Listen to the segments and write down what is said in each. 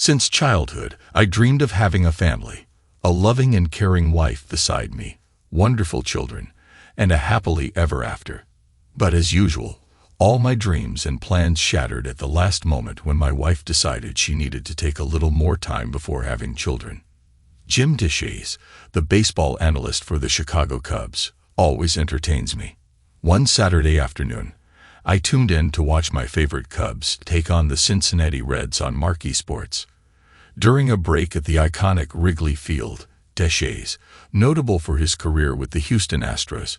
Since childhood, I dreamed of having a family, a loving and caring wife beside me, wonderful children, and a happily ever after. But as usual, all my dreams and plans shattered at the last moment when my wife decided she needed to take a little more time before having children. Jim Deshaies, the baseball analyst for the Chicago Cubs, always entertains me. One Saturday afternoon, I tuned in to watch my favorite Cubs take on the Cincinnati Reds on Marquee Sports. During a break at the iconic Wrigley Field, Deshaies, notable for his career with the Houston Astros,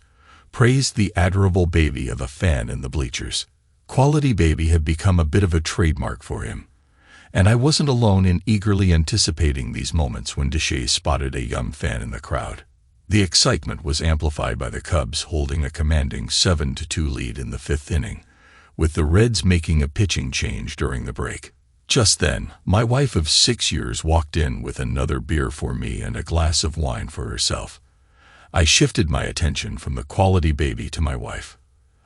praised the adorable baby of a fan in the bleachers. Quality baby had become a bit of a trademark for him, and I wasn't alone in eagerly anticipating these moments when Deshaies spotted a young fan in the crowd. The excitement was amplified by the Cubs holding a commanding 7-2 lead in the fifth inning, with the Reds making a pitching change during the break. Just then, my wife of 6 years walked in with another beer for me and a glass of wine for herself. I shifted my attention from the quality baby to my wife.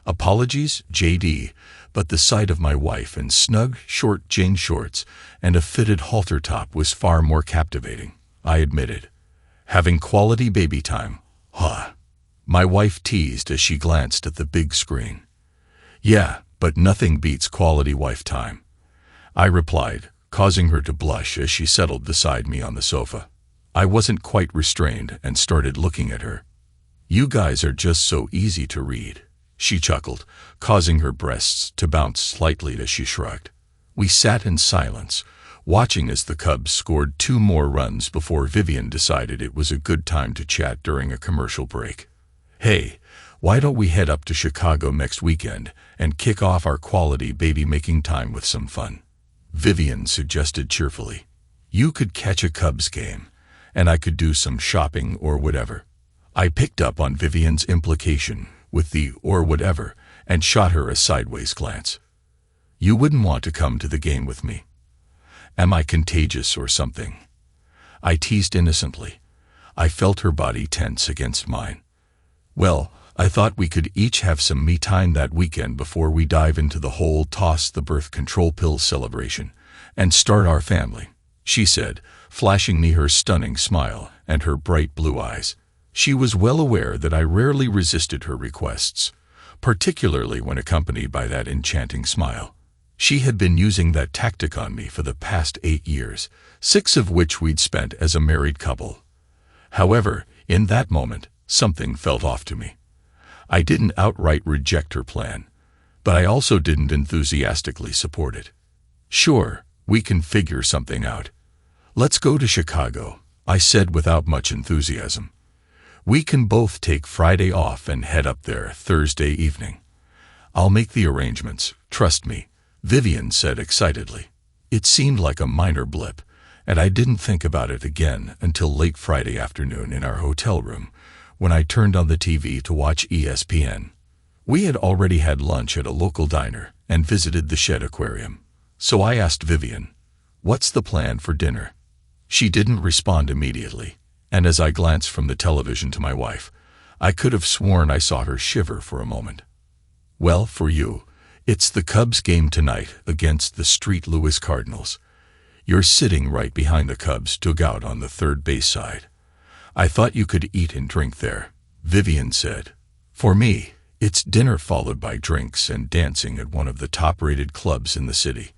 Apologies, JD, but the sight of my wife in snug, short jean shorts and a fitted halter top was far more captivating, I admitted. Having quality baby time, huh? My wife teased as she glanced at the big screen. Yeah, but nothing beats quality wife time, I replied, causing her to blush as she settled beside me on the sofa. I wasn't quite restrained and started looking at her. You guys are just so easy to read, she chuckled, causing her breasts to bounce slightly as she shrugged. We sat in silence, watching as the Cubs scored 2 more runs before Vivian decided it was a good time to chat during a commercial break. Hey, why don't we head up to Chicago next weekend and kick off our quality baby-making time with some fun? Vivian suggested cheerfully. You could catch a Cubs game, and I could do some shopping or whatever. I picked up on Vivian's implication with the or whatever and shot her a sideways glance. You wouldn't want to come to the game with me? Am I contagious or something? I teased innocently. I felt her body tense against mine. Well, I thought we could each have some me time that weekend before we dive into the whole toss the birth control pill celebration and start our family, she said, flashing me her stunning smile and her bright blue eyes. She was well aware that I rarely resisted her requests, particularly when accompanied by that enchanting smile. She had been using that tactic on me for the past 8 years, 6 of which we'd spent as a married couple. However, in that moment, something felt off to me. I didn't outright reject her plan, but I also didn't enthusiastically support it. Sure, we can figure something out. Let's go to Chicago, I said without much enthusiasm. We can both take Friday off and head up there Thursday evening. I'll make the arrangements, trust me, Vivian said excitedly. It seemed like a minor blip, and I didn't think about it again until late Friday afternoon in our hotel room, when I turned on the TV to watch ESPN. We had already had lunch at a local diner and visited the Shed Aquarium, so I asked Vivian, "What's the plan for dinner?" She didn't respond immediately, and as I glanced from the television to my wife, I could have sworn I saw her shiver for a moment. Well, for you, it's the Cubs game tonight against the St. Louis Cardinals. You're sitting right behind the Cubs dugout on the third base side. I thought you could eat and drink there, Vivian said. For me, it's dinner followed by drinks and dancing at one of the top-rated clubs in the city.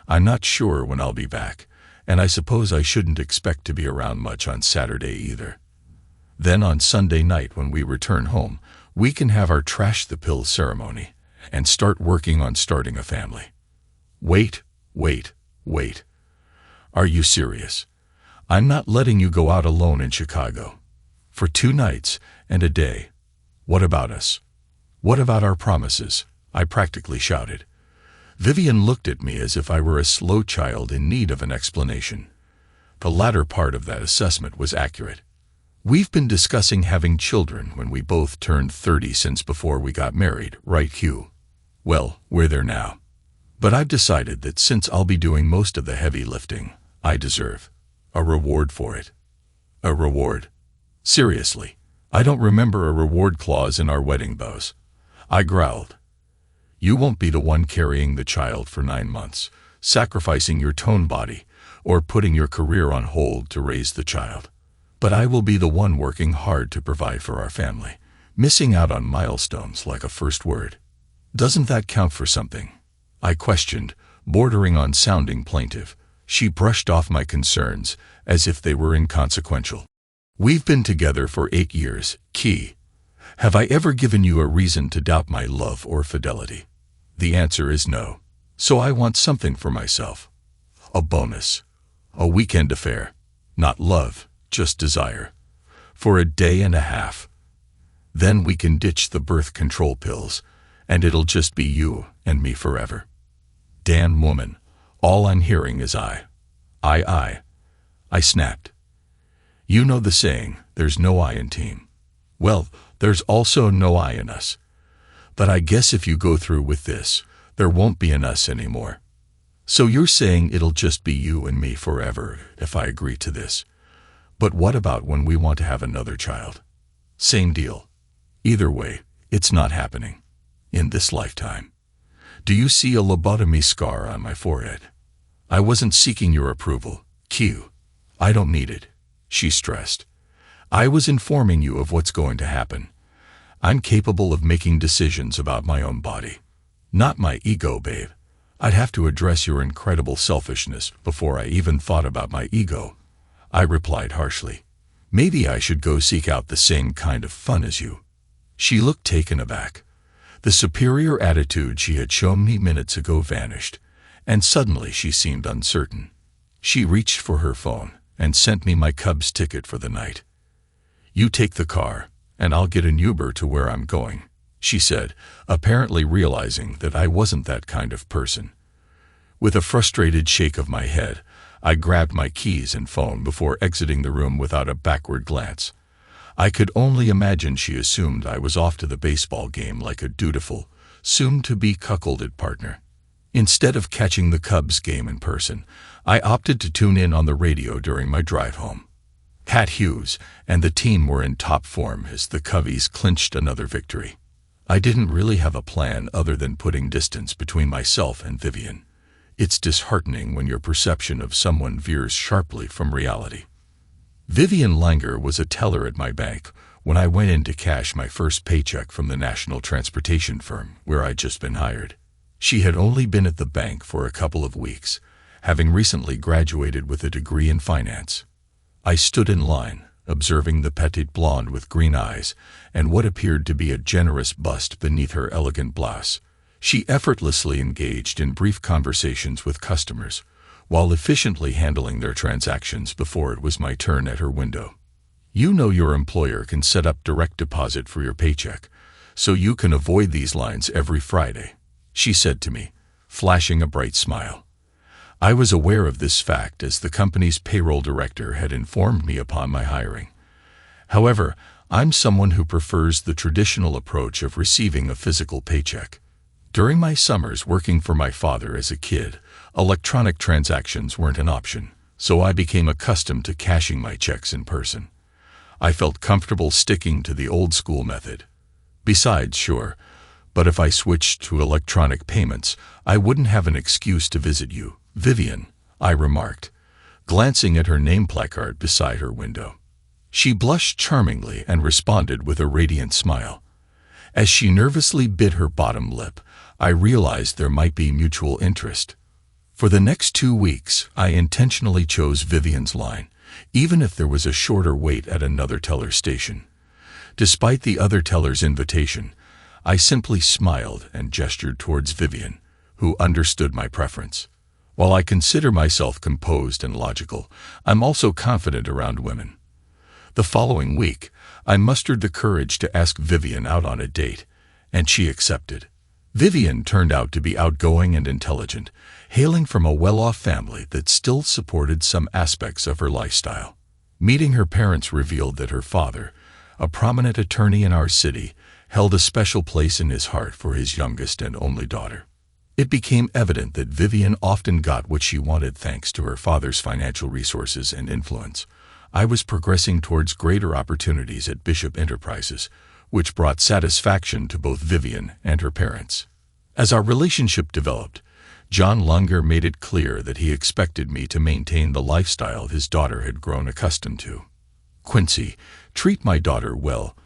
I'm not sure when I'll be back, and I suppose I shouldn't expect to be around much on Saturday either. Then on Sunday night when we return home, we can have our trash the pill ceremony and start working on starting a family. Wait. Are you serious? I'm not letting you go out alone in Chicago. For 2 nights and a day. What about us? What about our promises? I practically shouted. Vivian looked at me as if I were a slow child in need of an explanation. The latter part of that assessment was accurate. We've been discussing having children when we both turned 30 since before we got married, right, Hugh? Well, we're there now. But I've decided that since I'll be doing most of the heavy lifting, I deserve a reward for it. A reward? Seriously, I don't remember a reward clause in our wedding vows. I growled. You won't be the one carrying the child for 9 months, sacrificing your tone body, or putting your career on hold to raise the child. But I will be the one working hard to provide for our family, missing out on milestones like a first word. Doesn't that count for something? I questioned, bordering on sounding plaintive. She brushed off my concerns as if they were inconsequential. We've been together for 8 years, Key. Have I ever given you a reason to doubt my love or fidelity? The answer is no. So I want something for myself. A bonus. A weekend affair. Not love, just desire. For a day and a half. Then we can ditch the birth control pills, and it'll just be you and me forever. Damn woman, all I'm hearing is I snapped. You know the saying, there's no I in team. Well, there's also no I in us. But I guess if you go through with this, there won't be an us anymore. So you're saying it'll just be you and me forever if I agree to this. But what about when we want to have another child? Same deal. Either way, it's not happening. In this lifetime. Do you see a lobotomy scar on my forehead? I wasn't seeking your approval, Q. I don't need it, she stressed. I was informing you of what's going to happen. I'm capable of making decisions about my own body. Not my ego, babe. I'd have to address your incredible selfishness before I even thought about my ego. I replied harshly. Maybe I should go seek out the same kind of fun as you. She looked taken aback. The superior attitude she had shown me minutes ago vanished, and suddenly she seemed uncertain. She reached for her phone and sent me my Cubs ticket for the night. You take the car, and I'll get an Uber to where I'm going, she said, apparently realizing that I wasn't that kind of person. With a frustrated shake of my head, I grabbed my keys and phone before exiting the room without a backward glance. I could only imagine she assumed I was off to the baseball game like a dutiful, soon-to-be cuckolded partner. Instead of catching the Cubs game in person, I opted to tune in on the radio during my drive home. Pat Hughes and the team were in top form as the Cubbies clinched another victory. I didn't really have a plan other than putting distance between myself and Vivian. It's disheartening when your perception of someone veers sharply from reality. Vivian Langer was a teller at my bank when I went in to cash my first paycheck from the national transportation firm where I'd just been hired. She had only been at the bank for a couple of weeks, having recently graduated with a degree in finance. I stood in line, observing the petite blonde with green eyes and what appeared to be a generous bust beneath her elegant blouse. She effortlessly engaged in brief conversations with customers, while efficiently handling their transactions before it was my turn at her window. You know your employer can set up direct deposit for your paycheck, so you can avoid these lines every Friday, she said to me, flashing a bright smile. I was aware of this fact as the company's payroll director had informed me upon my hiring. However, I'm someone who prefers the traditional approach of receiving a physical paycheck. During my summers working for my father as a kid, electronic transactions weren't an option, so I became accustomed to cashing my checks in person. I felt comfortable sticking to the old-school method. Besides, sure, but if I switched to electronic payments, I wouldn't have an excuse to visit you, Vivian, I remarked, glancing at her name placard beside her window. She blushed charmingly and responded with a radiant smile. As she nervously bit her bottom lip, I realized there might be mutual interest. For the next 2 weeks, I intentionally chose Vivian's line, even if there was a shorter wait at another teller station. Despite the other teller's invitation, I simply smiled and gestured towards Vivian, who understood my preference. While I consider myself composed and logical, I'm also confident around women. The following week, I mustered the courage to ask Vivian out on a date, and she accepted. Vivian turned out to be outgoing and intelligent, hailing from a well-off family that still supported some aspects of her lifestyle. Meeting her parents revealed that her father, a prominent attorney in our city, held a special place in his heart for his youngest and only daughter. It became evident that Vivian often got what she wanted thanks to her father's financial resources and influence. I was progressing towards greater opportunities at Bishop Enterprises, which brought satisfaction to both Vivian and her parents. As our relationship developed, John Lunger made it clear that he expected me to maintain the lifestyle his daughter had grown accustomed to. "Quincy, treat my daughter well,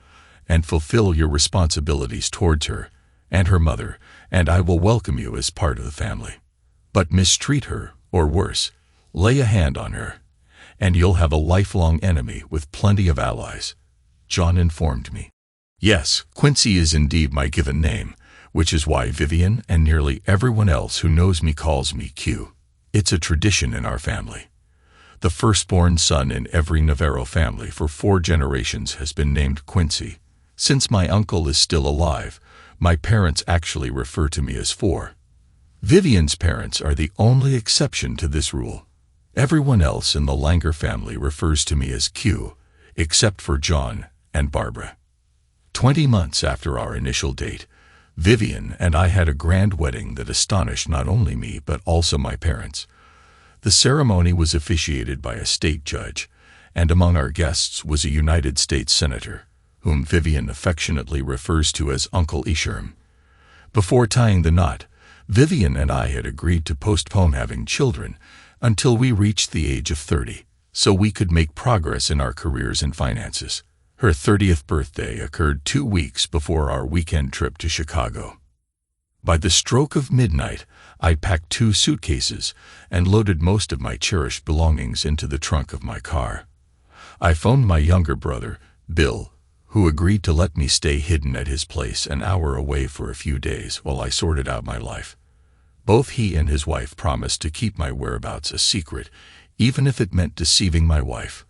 and fulfill your responsibilities towards her and her mother, and I will welcome you as part of the family. But mistreat her, or worse, lay a hand on her, and you'll have a lifelong enemy with plenty of allies," John informed me. Yes, Quincy is indeed my given name, which is why Vivian and nearly everyone else who knows me calls me Q. It's a tradition in our family. The firstborn son in every Navarro family for 4 generations has been named Quincy. Since my uncle is still alive, my parents actually refer to me as 4. Vivian's parents are the only exception to this rule. Everyone else in the Langer family refers to me as Q, except for John and Barbara. 20 months after our initial date, Vivian and I had a grand wedding that astonished not only me but also my parents. The ceremony was officiated by a state judge, and among our guests was a United States Senator, whom Vivian affectionately refers to as Uncle Isherm. Before tying the knot, Vivian and I had agreed to postpone having children until we reached the age of 30, so we could make progress in our careers and finances. Her 30th birthday occurred 2 weeks before our weekend trip to Chicago. By the stroke of midnight, I packed 2 suitcases and loaded most of my cherished belongings into the trunk of my car. I phoned my younger brother, Bill, who agreed to let me stay hidden at his place an hour away for a few days while I sorted out my life. Both he and his wife promised to keep my whereabouts a secret, even if it meant deceiving my wife.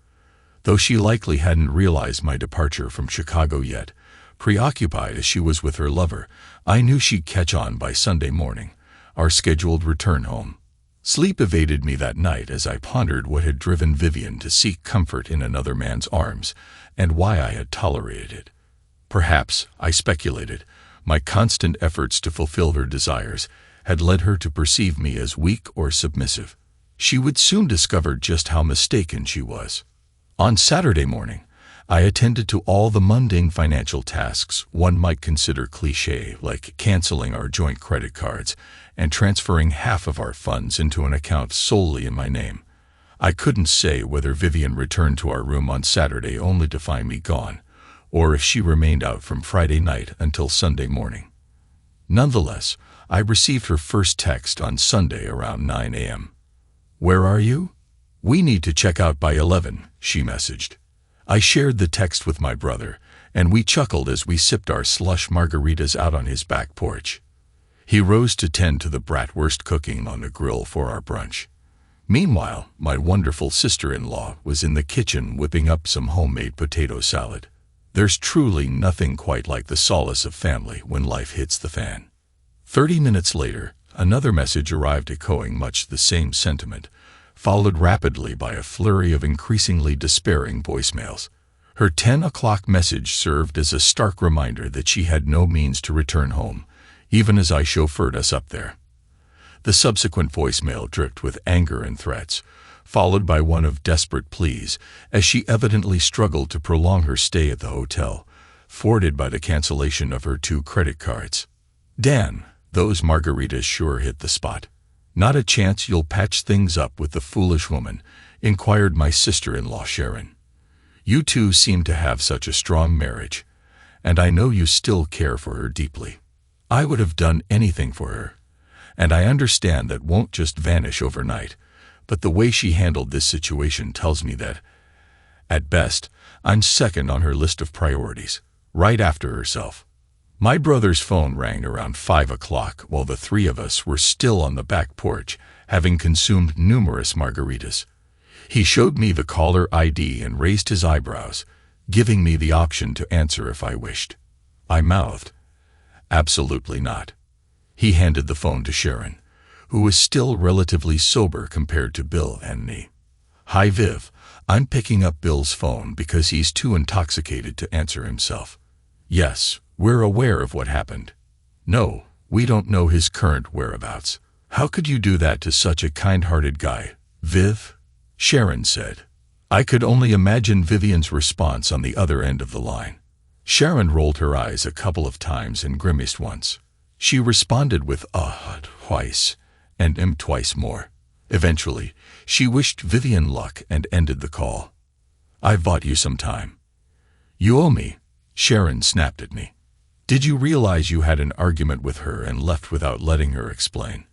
Though she likely hadn't realized my departure from Chicago yet, preoccupied as she was with her lover, I knew she'd catch on by Sunday morning, our scheduled return home. Sleep evaded me that night as I pondered what had driven Vivian to seek comfort in another man's arms, and why I had tolerated it. Perhaps, I speculated, my constant efforts to fulfill her desires had led her to perceive me as weak or submissive. She would soon discover just how mistaken she was. On Saturday morning, I attended to all the mundane financial tasks one might consider cliché, like canceling our joint credit cards and transferring half of our funds into an account solely in my name. I couldn't say whether Vivian returned to our room on Saturday only to find me gone, or if she remained out from Friday night until Sunday morning. Nonetheless, I received her first text on Sunday around 9 a.m. "Where are you? We need to check out by 11, she messaged. I shared the text with my brother, and we chuckled as we sipped our slush margaritas out on his back porch. He rose to tend to the bratwurst cooking on the grill for our brunch. Meanwhile, my wonderful sister-in-law was in the kitchen whipping up some homemade potato salad. There's truly nothing quite like the solace of family when life hits the fan. 30 minutes later, another message arrived echoing much the same sentiment, followed rapidly by a flurry of increasingly despairing voicemails. Her 10 o'clock message served as a stark reminder that she had no means to return home, even as I chauffeured us up there. The subsequent voicemail dripped with anger and threats, followed by one of desperate pleas, as she evidently struggled to prolong her stay at the hotel, thwarted by the cancellation of her 2 credit cards. "Dan, those margaritas sure hit the spot. Not a chance you'll patch things up with the foolish woman?" inquired my sister-in-law Sharon. "You two seem to have such a strong marriage, and I know you still care for her deeply. I would have done anything for her, and I understand that won't just vanish overnight, but the way she handled this situation tells me that, at best, I'm second on her list of priorities, right after herself." My brother's phone rang around 5 o'clock while the 3 of us were still on the back porch, having consumed numerous margaritas. He showed me the caller ID and raised his eyebrows, giving me the option to answer if I wished. I mouthed, "Absolutely not." He handed the phone to Sharon, who was still relatively sober compared to Bill and me. "Hi Viv, I'm picking up Bill's phone because he's too intoxicated to answer himself. Yes, we're aware of what happened. No, we don't know his current whereabouts. How could you do that to such a kind-hearted guy, Viv?" Sharon said. I could only imagine Vivian's response on the other end of the line. Sharon rolled her eyes a couple of times and grimaced once. She responded with twice, and twice more. Eventually, she wished Vivian luck and ended the call. "I've bought you some time. You owe me," Sharon snapped at me. "Did you realize you had an argument with her and left without letting her explain?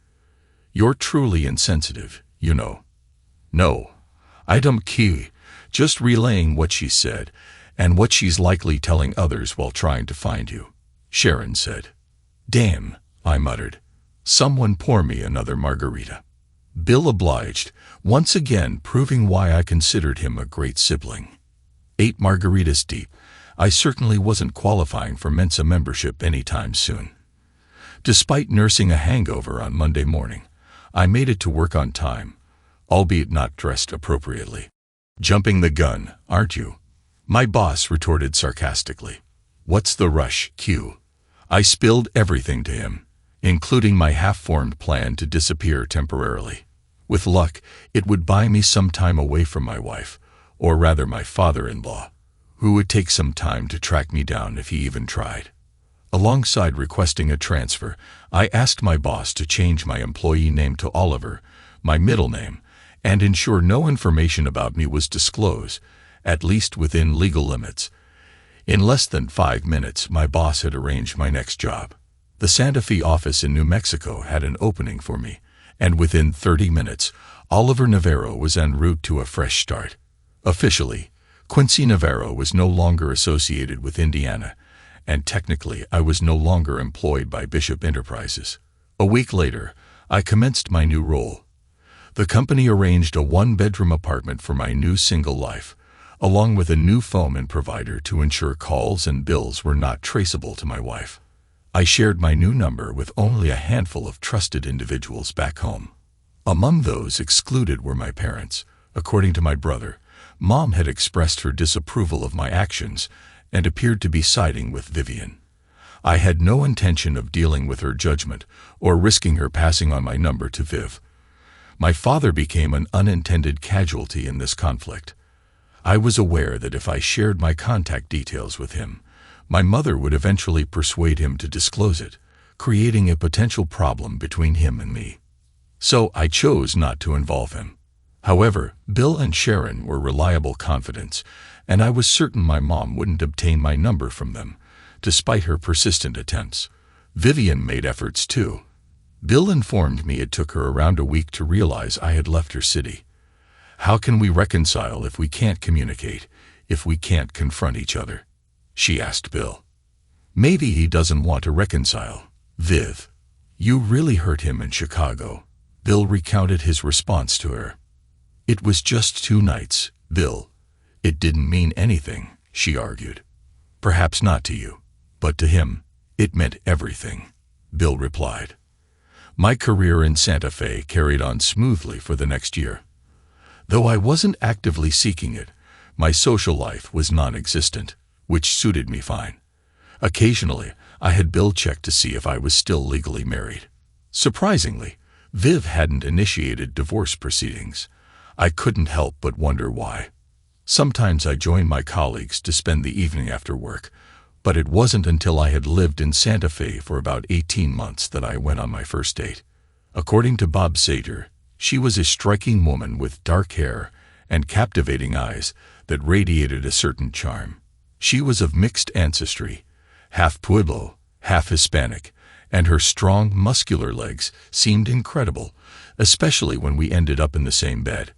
You're truly insensitive, you know." "No, I don't care, just relaying what she said and what she's likely telling others while trying to find you," Sharon said. "Damn," I muttered. "Someone pour me another margarita." Bill obliged, once again proving why I considered him a great sibling. 8 margaritas deep, I certainly wasn't qualifying for Mensa membership anytime soon. Despite nursing a hangover on Monday morning, I made it to work on time, albeit not dressed appropriately. "Jumping the gun, aren't you?" my boss retorted sarcastically. "What's the rush, Q?" I spilled everything to him, including my half-formed plan to disappear temporarily. With luck, it would buy me some time away from my wife, or rather my father-in-law, who would take some time to track me down if he even tried. Alongside requesting a transfer, I asked my boss to change my employee name to Oliver, my middle name, and ensure no information about me was disclosed, at least within legal limits. In less than 5 minutes, my boss had arranged my next job. The Santa Fe office in New Mexico had an opening for me, and within 30 minutes, Oliver Navarro was en route to a fresh start. Officially, Quincy Navarro was no longer associated with Indiana, and technically I was no longer employed by Bishop Enterprises. A week later, I commenced my new role. The company arranged a 1-bedroom apartment for my new single life, along with a new phone provider to ensure calls and bills were not traceable to my wife. I shared my new number with only a handful of trusted individuals back home. Among those excluded were my parents. According to my brother, Mom had expressed her disapproval of my actions and appeared to be siding with Vivian. I had no intention of dealing with her judgment or risking her passing on my number to Viv. My father became an unintended casualty in this conflict. I was aware that if I shared my contact details with him, my mother would eventually persuade him to disclose it, creating a potential problem between him and me. So I chose not to involve him. However, Bill and Sharon were reliable confidants, and I was certain my mom wouldn't obtain my number from them, despite her persistent attempts. Vivian made efforts too. Bill informed me it took her around a week to realize I had left her city. "How can we reconcile if we can't communicate, if we can't confront each other?" she asked Bill. "Maybe he doesn't want to reconcile, Viv. You really hurt him in Chicago." Bill recounted his response to her. "It was just 2 nights, Bill. It didn't mean anything," she argued. "Perhaps not to you, but to him, it meant everything," Bill replied. My career in Santa Fe carried on smoothly for the next year. Though I wasn't actively seeking it, my social life was non-existent, which suited me fine. Occasionally, I had Bill check to see if I was still legally married. Surprisingly, Viv hadn't initiated divorce proceedings. I couldn't help but wonder why. Sometimes I joined my colleagues to spend the evening after work, but it wasn't until I had lived in Santa Fe for about 18 months that I went on my first date. According to Bob Sager, she was a striking woman with dark hair and captivating eyes that radiated a certain charm. She was of mixed ancestry, half Pueblo, half Hispanic, and her strong, muscular legs seemed incredible, especially when we ended up in the same bed.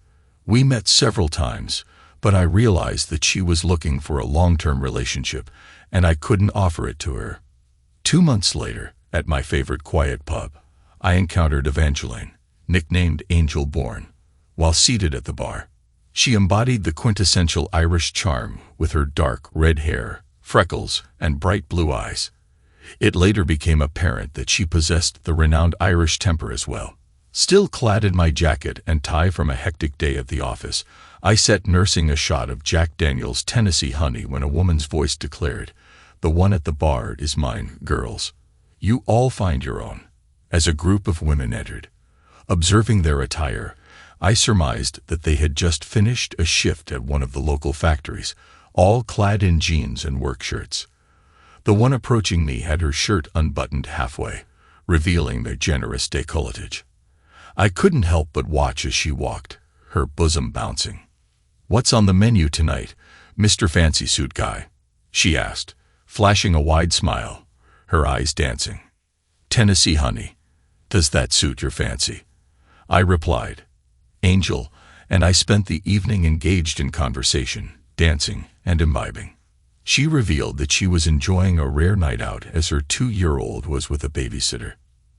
We met several times, but I realized that she was looking for a long-term relationship, and I couldn't offer it to her. 2 months later, at my favorite quiet pub, I encountered Evangeline, nicknamed Angel Born, while seated at the bar. She embodied the quintessential Irish charm with her dark red hair, freckles, and bright blue eyes. It later became apparent that she possessed the renowned Irish temper as well. Still clad in my jacket and tie from a hectic day at the office, I sat nursing a shot of Jack Daniel's Tennessee Honey when a woman's voice declared, "The one at the bar is mine, girls. You all find your own." As a group of women entered, observing their attire, I surmised that they had just finished a shift at one of the local factories, all clad in jeans and work shirts. The one approaching me had her shirt unbuttoned halfway, revealing their generous décolletage. I couldn't help but watch as she walked, her bosom bouncing. "What's on the menu tonight, Mr. Fancy Suit Guy?" she asked, flashing a wide smile, her eyes dancing. "Tennessee honey. Does that suit your fancy?" I replied. Angel and I spent the evening engaged in conversation, dancing, and imbibing. She revealed that she was enjoying a rare night out as her 2-year-old was with a babysitter.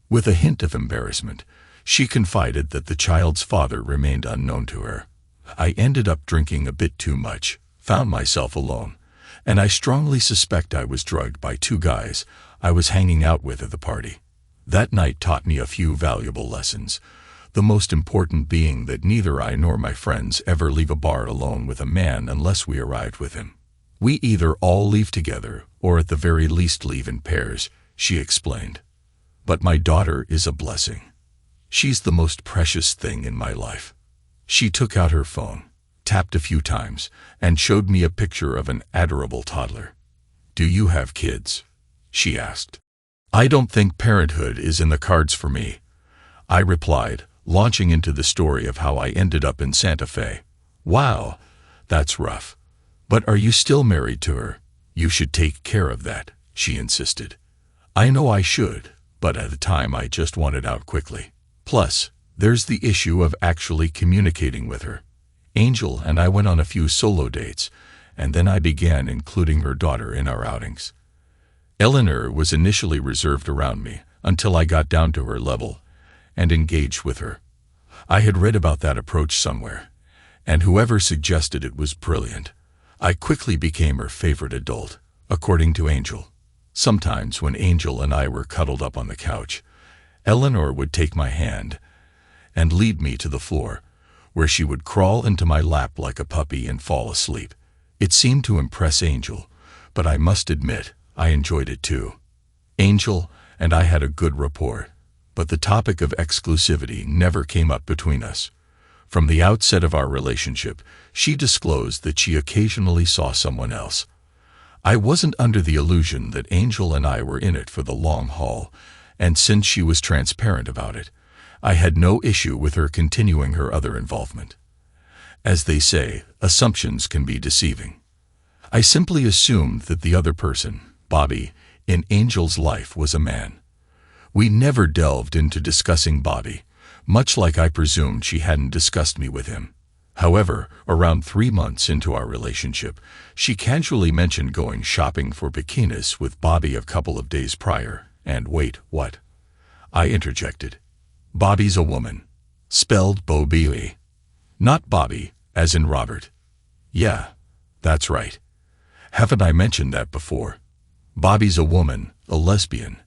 With a hint of embarrassment, she confided that the child's father remained unknown to her. I ended up drinking a bit too much, found myself alone, and I strongly suspect I was drugged by 2 guys I was hanging out with at the party. That night taught me a few valuable lessons, the most important being that neither I nor my friends ever leave a bar alone with a man unless we arrived with him. "We either all leave together or at the very least leave in pairs," she explained. "But my daughter is a blessing. She's the most precious thing in my life." She took out her phone, tapped a few times, and showed me a picture of an adorable toddler. "Do you have kids?" she asked. "I don't think parenthood is in the cards for me," I replied, launching into the story of how I ended up in Santa Fe. "Wow, that's rough. But are you still married to her? You should take care of that," she insisted. I know I should, but at the time I just wanted out quickly. Plus, there's the issue of actually communicating with her. Angel and I went on a few solo dates, and then I began including her daughter in our outings. Eleanor was initially reserved around me until I got down to her level and engaged with her. I had read about that approach somewhere, and whoever suggested it was brilliant. I quickly became her favorite adult, according to Angel. Sometimes when Angel and I were cuddled up on the couch, Eleanor would take my hand and lead me to the floor, where she would crawl into my lap like a puppy and fall asleep. It seemed to impress Angel, but I must admit I enjoyed it too. Angel and I had a good rapport, but the topic of exclusivity never came up between us. From the outset of our relationship, she disclosed that she occasionally saw someone else. I wasn't under the illusion that Angel and I were in it for the long haul, and since she was transparent about it, I had no issue with her continuing her other involvement. As they say, assumptions can be deceiving. I simply assumed that the other person, Bobby, in Angel's life was a man. We never delved into discussing Bobby, much like I presumed she hadn't discussed me with him. However, around 3 months into our relationship, she casually mentioned going shopping for bikinis with Bobby a couple of days prior, and wait, what? I interjected. "Bobby's a woman. Spelled Bo-B-E. Not Bobby, as in Robert." "Yeah, that's right. Haven't I mentioned that before? Bobby's a woman, a lesbian,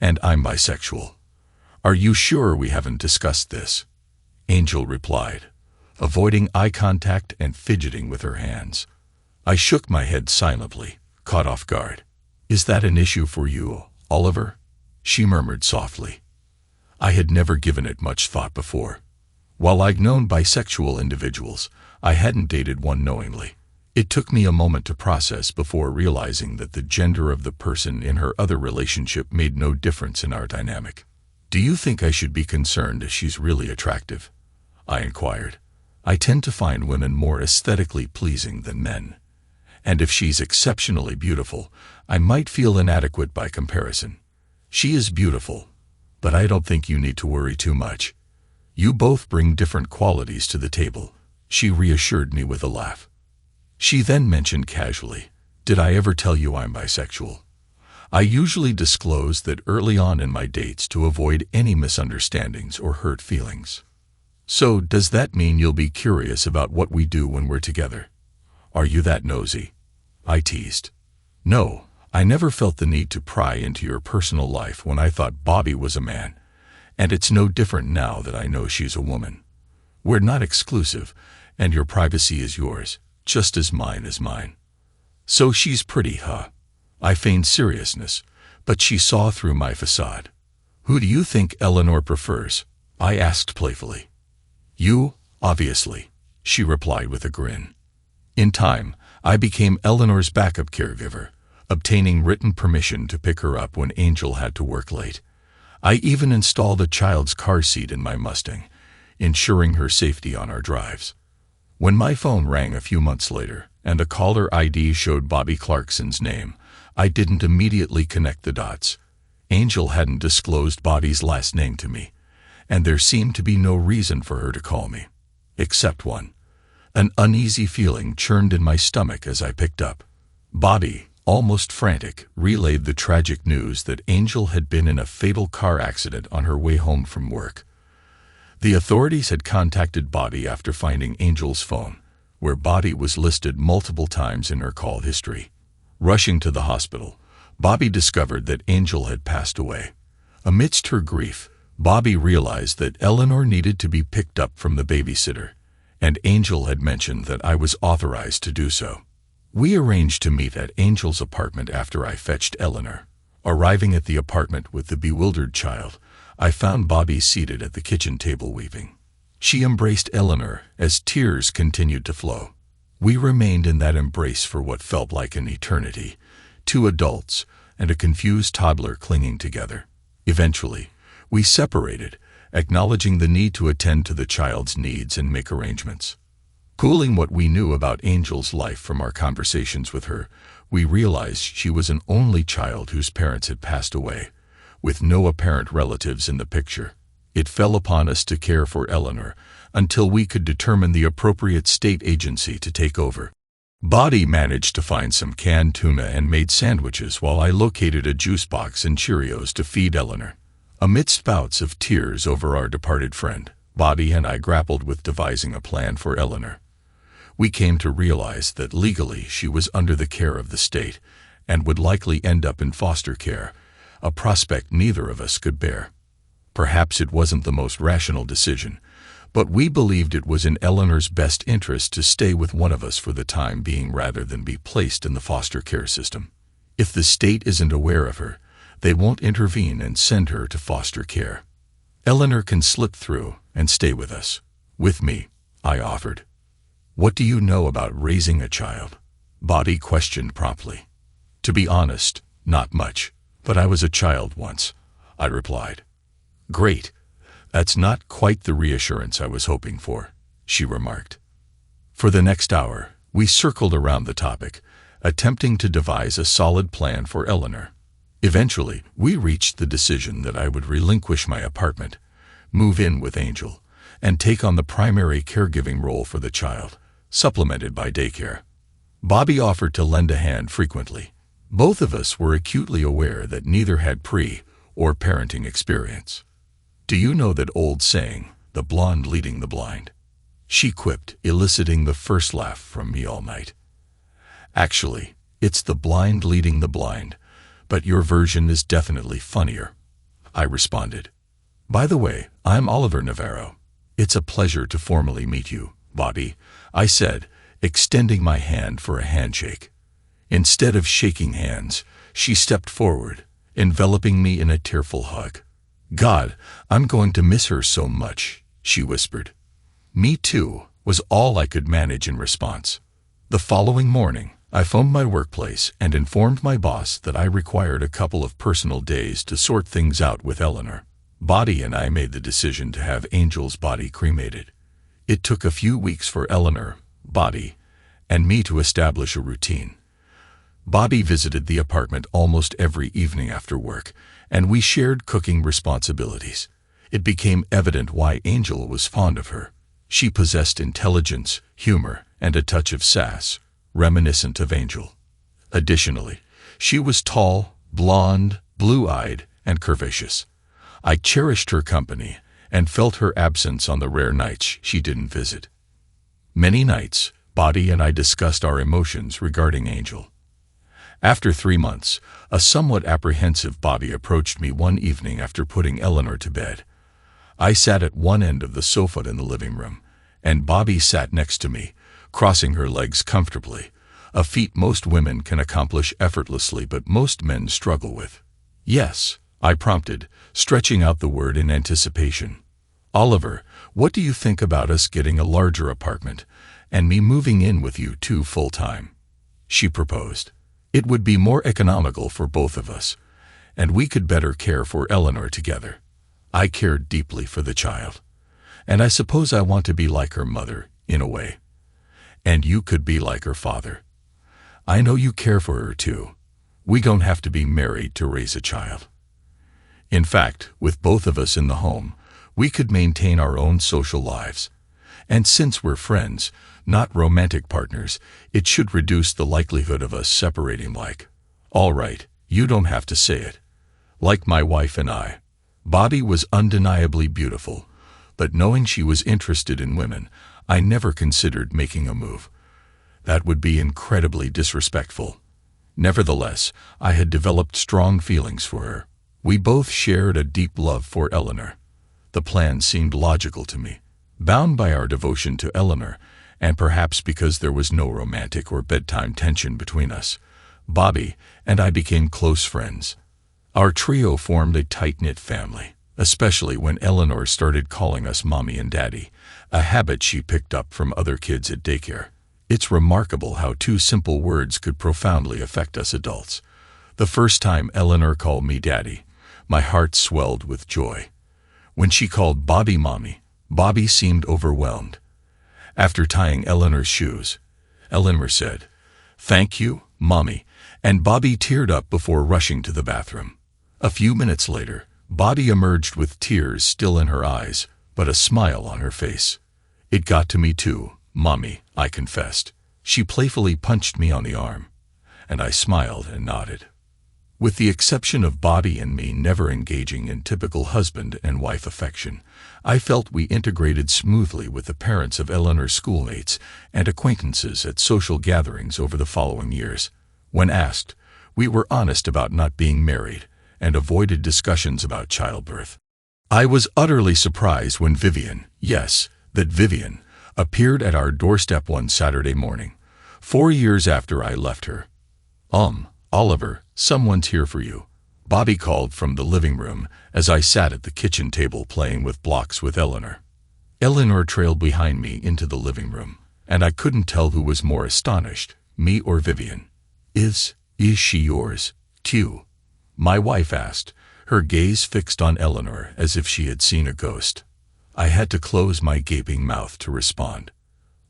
and I'm bisexual. Are you sure we haven't discussed this?" Angel replied, avoiding eye contact and fidgeting with her hands. I shook my head silently, caught off guard. "Is that an issue for you, Oliver?" she murmured softly. I had never given it much thought before. While I'd known bisexual individuals, I hadn't dated one knowingly. It took me a moment to process before realizing that the gender of the person in her other relationship made no difference in our dynamic. "Do you think I should be concerned if she's really attractive?" I inquired. "I tend to find women more aesthetically pleasing than men, and if she's exceptionally beautiful, I might feel inadequate by comparison. She is beautiful, but I don't think you need to worry too much. You both bring different qualities to the table," she reassured me with a laugh. She then mentioned casually, "Did I ever tell you I'm bisexual?" I usually disclose that early on in my dates to avoid any misunderstandings or hurt feelings. "So does that mean you'll be curious about what we do when we're together? Are you that nosy?" I teased. "No, I never felt the need to pry into your personal life when I thought Bobby was a man, and it's no different now that I know she's a woman. We're not exclusive, and your privacy is yours, just as mine is mine." "So she's pretty, huh?" I feigned seriousness, but she saw through my facade. "Who do you think Eleanor prefers?" I asked playfully. "You, obviously," she replied with a grin. In time, I became Eleanor's backup caregiver, obtaining written permission to pick her up when Angel had to work late. I even installed a child's car seat in my Mustang, ensuring her safety on our drives. When my phone rang a few months later and a caller ID showed Bobby Clarkson's name, I didn't immediately connect the dots. Angel hadn't disclosed Bobby's last name to me, and there seemed to be no reason for her to call me. Except one. An uneasy feeling churned in my stomach as I picked up. Bobby, almost frantic, relayed the tragic news that Angel had been in a fatal car accident on her way home from work. The authorities had contacted Bobby after finding Angel's phone, where Bobby was listed multiple times in her call history. Rushing to the hospital, Bobby discovered that Angel had passed away. Amidst her grief, Bobby realized that Eleanor needed to be picked up from the babysitter, and Angel had mentioned that I was authorized to do so. We arranged to meet at Angel's apartment after I fetched Eleanor. Arriving at the apartment with the bewildered child, I found Bobby seated at the kitchen table weeping. She embraced Eleanor as tears continued to flow. We remained in that embrace for what felt like an eternity, two adults and a confused toddler clinging together. Eventually, we separated, acknowledging the need to attend to the child's needs and make arrangements. Pooling what we knew about Angel's life from our conversations with her, we realized she was an only child whose parents had passed away, with no apparent relatives in the picture. It fell upon us to care for Eleanor until we could determine the appropriate state agency to take over. Bobby managed to find some canned tuna and made sandwiches while I located a juice box and Cheerios to feed Eleanor. Amidst bouts of tears over our departed friend, Bobby and I grappled with devising a plan for Eleanor. We came to realize that legally she was under the care of the state and would likely end up in foster care, a prospect neither of us could bear. Perhaps it wasn't the most rational decision, but we believed it was in Eleanor's best interest to stay with one of us for the time being rather than be placed in the foster care system. If the state isn't aware of her, they won't intervene and send her to foster care. Eleanor can slip through and stay with us. With me, I offered. What do you know about raising a child? Bobby questioned promptly. To be honest, not much, but I was a child once, I replied. Great. That's not quite the reassurance I was hoping for, she remarked. For the next hour, we circled around the topic, attempting to devise a solid plan for Eleanor. Eventually, we reached the decision that I would relinquish my apartment, move in with Angel, and take on the primary caregiving role for the child, supplemented by daycare. Bobby offered to lend a hand frequently. Both of us were acutely aware that neither had pre- or parenting experience. Do you know that old saying, the blonde leading the blind? She quipped, eliciting the first laugh from me all night. Actually, it's the blind leading the blind, but your version is definitely funnier, I responded. By the way, I'm Oliver Navarro. It's a pleasure to formally meet you, Bobby, I said, extending my hand for a handshake. Instead of shaking hands, she stepped forward, enveloping me in a tearful hug. God, I'm going to miss her so much, she whispered. Me too, was all I could manage in response. The following morning, I phoned my workplace and informed my boss that I required a couple of personal days to sort things out with Eleanor. Bobby and I made the decision to have Angel's body cremated. It took a few weeks for Eleanor, Bobby, and me to establish a routine. Bobby visited the apartment almost every evening after work, and we shared cooking responsibilities. It became evident why Angel was fond of her. She possessed intelligence, humor, and a touch of sass, reminiscent of Angel. Additionally, she was tall, blonde, blue-eyed, and curvaceous. I cherished her company and felt her absence on the rare nights she didn't visit. Many nights, Bobby and I discussed our emotions regarding Angel. After 3 months, a somewhat apprehensive Bobby approached me one evening after putting Eleanor to bed. I sat at one end of the sofa in the living room, and Bobby sat next to me, crossing her legs comfortably, a feat most women can accomplish effortlessly but most men struggle with. Yes, I prompted, stretching out the word in anticipation. Oliver, what do you think about us getting a larger apartment, and me moving in with you two full-time? She proposed. It would be more economical for both of us, and we could better care for Eleanor together. I cared deeply for the child, and I suppose I want to be like her mother, in a way. And you could be like her father. I know you care for her too. We don't have to be married to raise a child. In fact, with both of us in the home, we could maintain our own social lives. And since we're friends, not romantic partners, it should reduce the likelihood of us separating like. All right, you don't have to say it. Like my wife and I. Bobby was undeniably beautiful, but knowing she was interested in women, I never considered making a move. That would be incredibly disrespectful. Nevertheless, I had developed strong feelings for her. We both shared a deep love for Eleanor. The plan seemed logical to me. Bound by our devotion to Eleanor, and perhaps because there was no romantic or bedtime tension between us, Bobby and I became close friends. Our trio formed a tight-knit family, especially when Eleanor started calling us Mommy and Daddy, a habit she picked up from other kids at daycare. It's remarkable how two simple words could profoundly affect us adults. The first time Eleanor called me Daddy, my heart swelled with joy. When she called Bobby Mommy, Bobby seemed overwhelmed. After tying Eleanor's shoes, Eleanor said, "Thank you, Mommy," and Bobby teared up before rushing to the bathroom. A few minutes later, Bobby emerged with tears still in her eyes, but a smile on her face. "It got to me too, Mommy," I confessed. She playfully punched me on the arm, and I smiled and nodded. With the exception of Bobby and me never engaging in typical husband and wife affection, I felt we integrated smoothly with the parents of Eleanor's schoolmates and acquaintances at social gatherings over the following years. When asked, we were honest about not being married and avoided discussions about childbirth. I was utterly surprised when Vivian, yes, that Vivian, appeared at our doorstep one Saturday morning, 4 years after I left her. Oliver, someone's here for you," Bobby called from the living room as I sat at the kitchen table playing with blocks with Eleanor. Eleanor trailed behind me into the living room, and I couldn't tell who was more astonished, me or Vivian. Is she yours, too?" my wife asked, her gaze fixed on Eleanor as if she had seen a ghost. I had to close my gaping mouth to respond.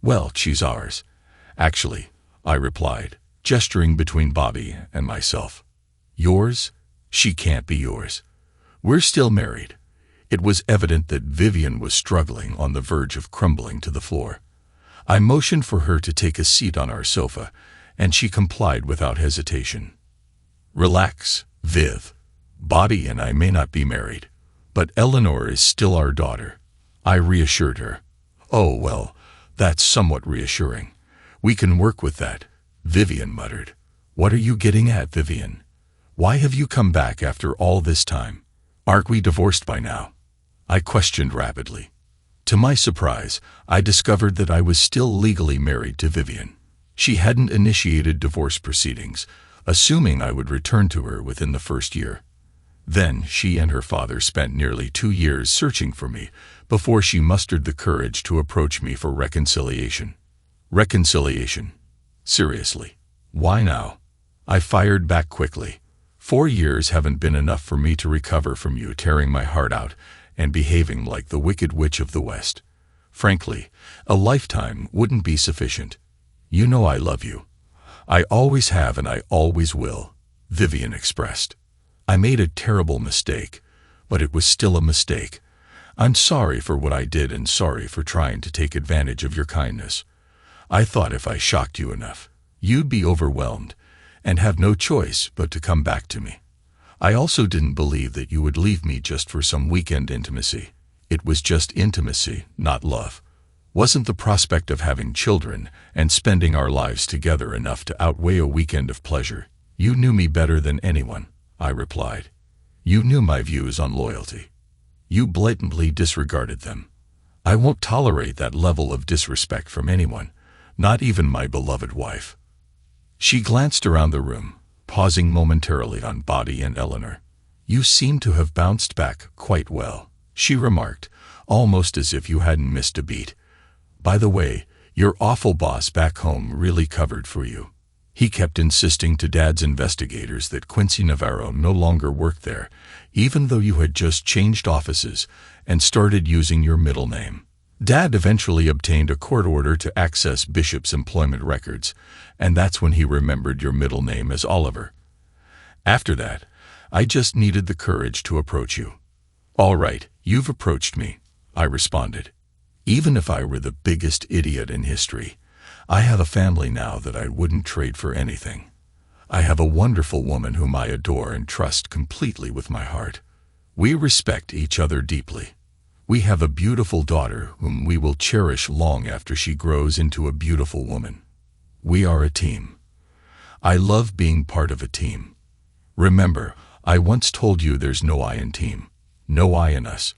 "Well, she's ours, actually," I replied, gesturing between Bobby and myself. "Yours? She can't be yours. We're still married." It was evident that Vivian was struggling, on the verge of crumbling to the floor. I motioned for her to take a seat on our sofa, and she complied without hesitation. "Relax, Viv. Bobby and I may not be married, but Eleanor is still our daughter," I reassured her. "Oh, well, that's somewhat reassuring. We can work with that," Vivian muttered. "What are you getting at, Vivian? Why have you come back after all this time? Aren't we divorced by now?" I questioned rapidly. To my surprise, I discovered that I was still legally married to Vivian. She hadn't initiated divorce proceedings, assuming I would return to her within the first year. Then she and her father spent nearly 2 years searching for me before she mustered the courage to approach me for reconciliation. Reconciliation? Seriously, why now? I fired back quickly. 4 years haven't been enough for me to recover from you tearing my heart out and behaving like the Wicked Witch of the West. Frankly, a lifetime wouldn't be sufficient. You know I love you. I always have and I always will," Vivian expressed. "I made a terrible mistake, but it was still a mistake. I'm sorry for what I did and sorry for trying to take advantage of your kindness. I thought if I shocked you enough, you'd be overwhelmed and have no choice but to come back to me. I also didn't believe that you would leave me just for some weekend intimacy. It was just intimacy, not love. Wasn't the prospect of having children and spending our lives together enough to outweigh a weekend of pleasure? You knew me better than anyone," I replied. "You knew my views on loyalty. You blatantly disregarded them. I won't tolerate that level of disrespect from anyone, not even my beloved wife." She glanced around the room, pausing momentarily on Bobby and Eleanor. "You seem to have bounced back quite well," she remarked, almost as if you hadn't missed a beat. "By the way, your awful boss back home really covered for you." He kept insisting to Dad's investigators that Quincy Navarro no longer worked there, even though you had just changed offices and started using your middle name. Dad eventually obtained a court order to access Bishop's employment records, and that's when he remembered your middle name as Oliver. After that, I just needed the courage to approach you. All right, you've approached me, I responded. Even if I were the biggest idiot in history, I have a family now that I wouldn't trade for anything. I have a wonderful woman whom I adore and trust completely with my heart. We respect each other deeply. We have a beautiful daughter whom we will cherish long after she grows into a beautiful woman. We are a team. I love being part of a team. Remember, I once told you there's no I in team, no I in us.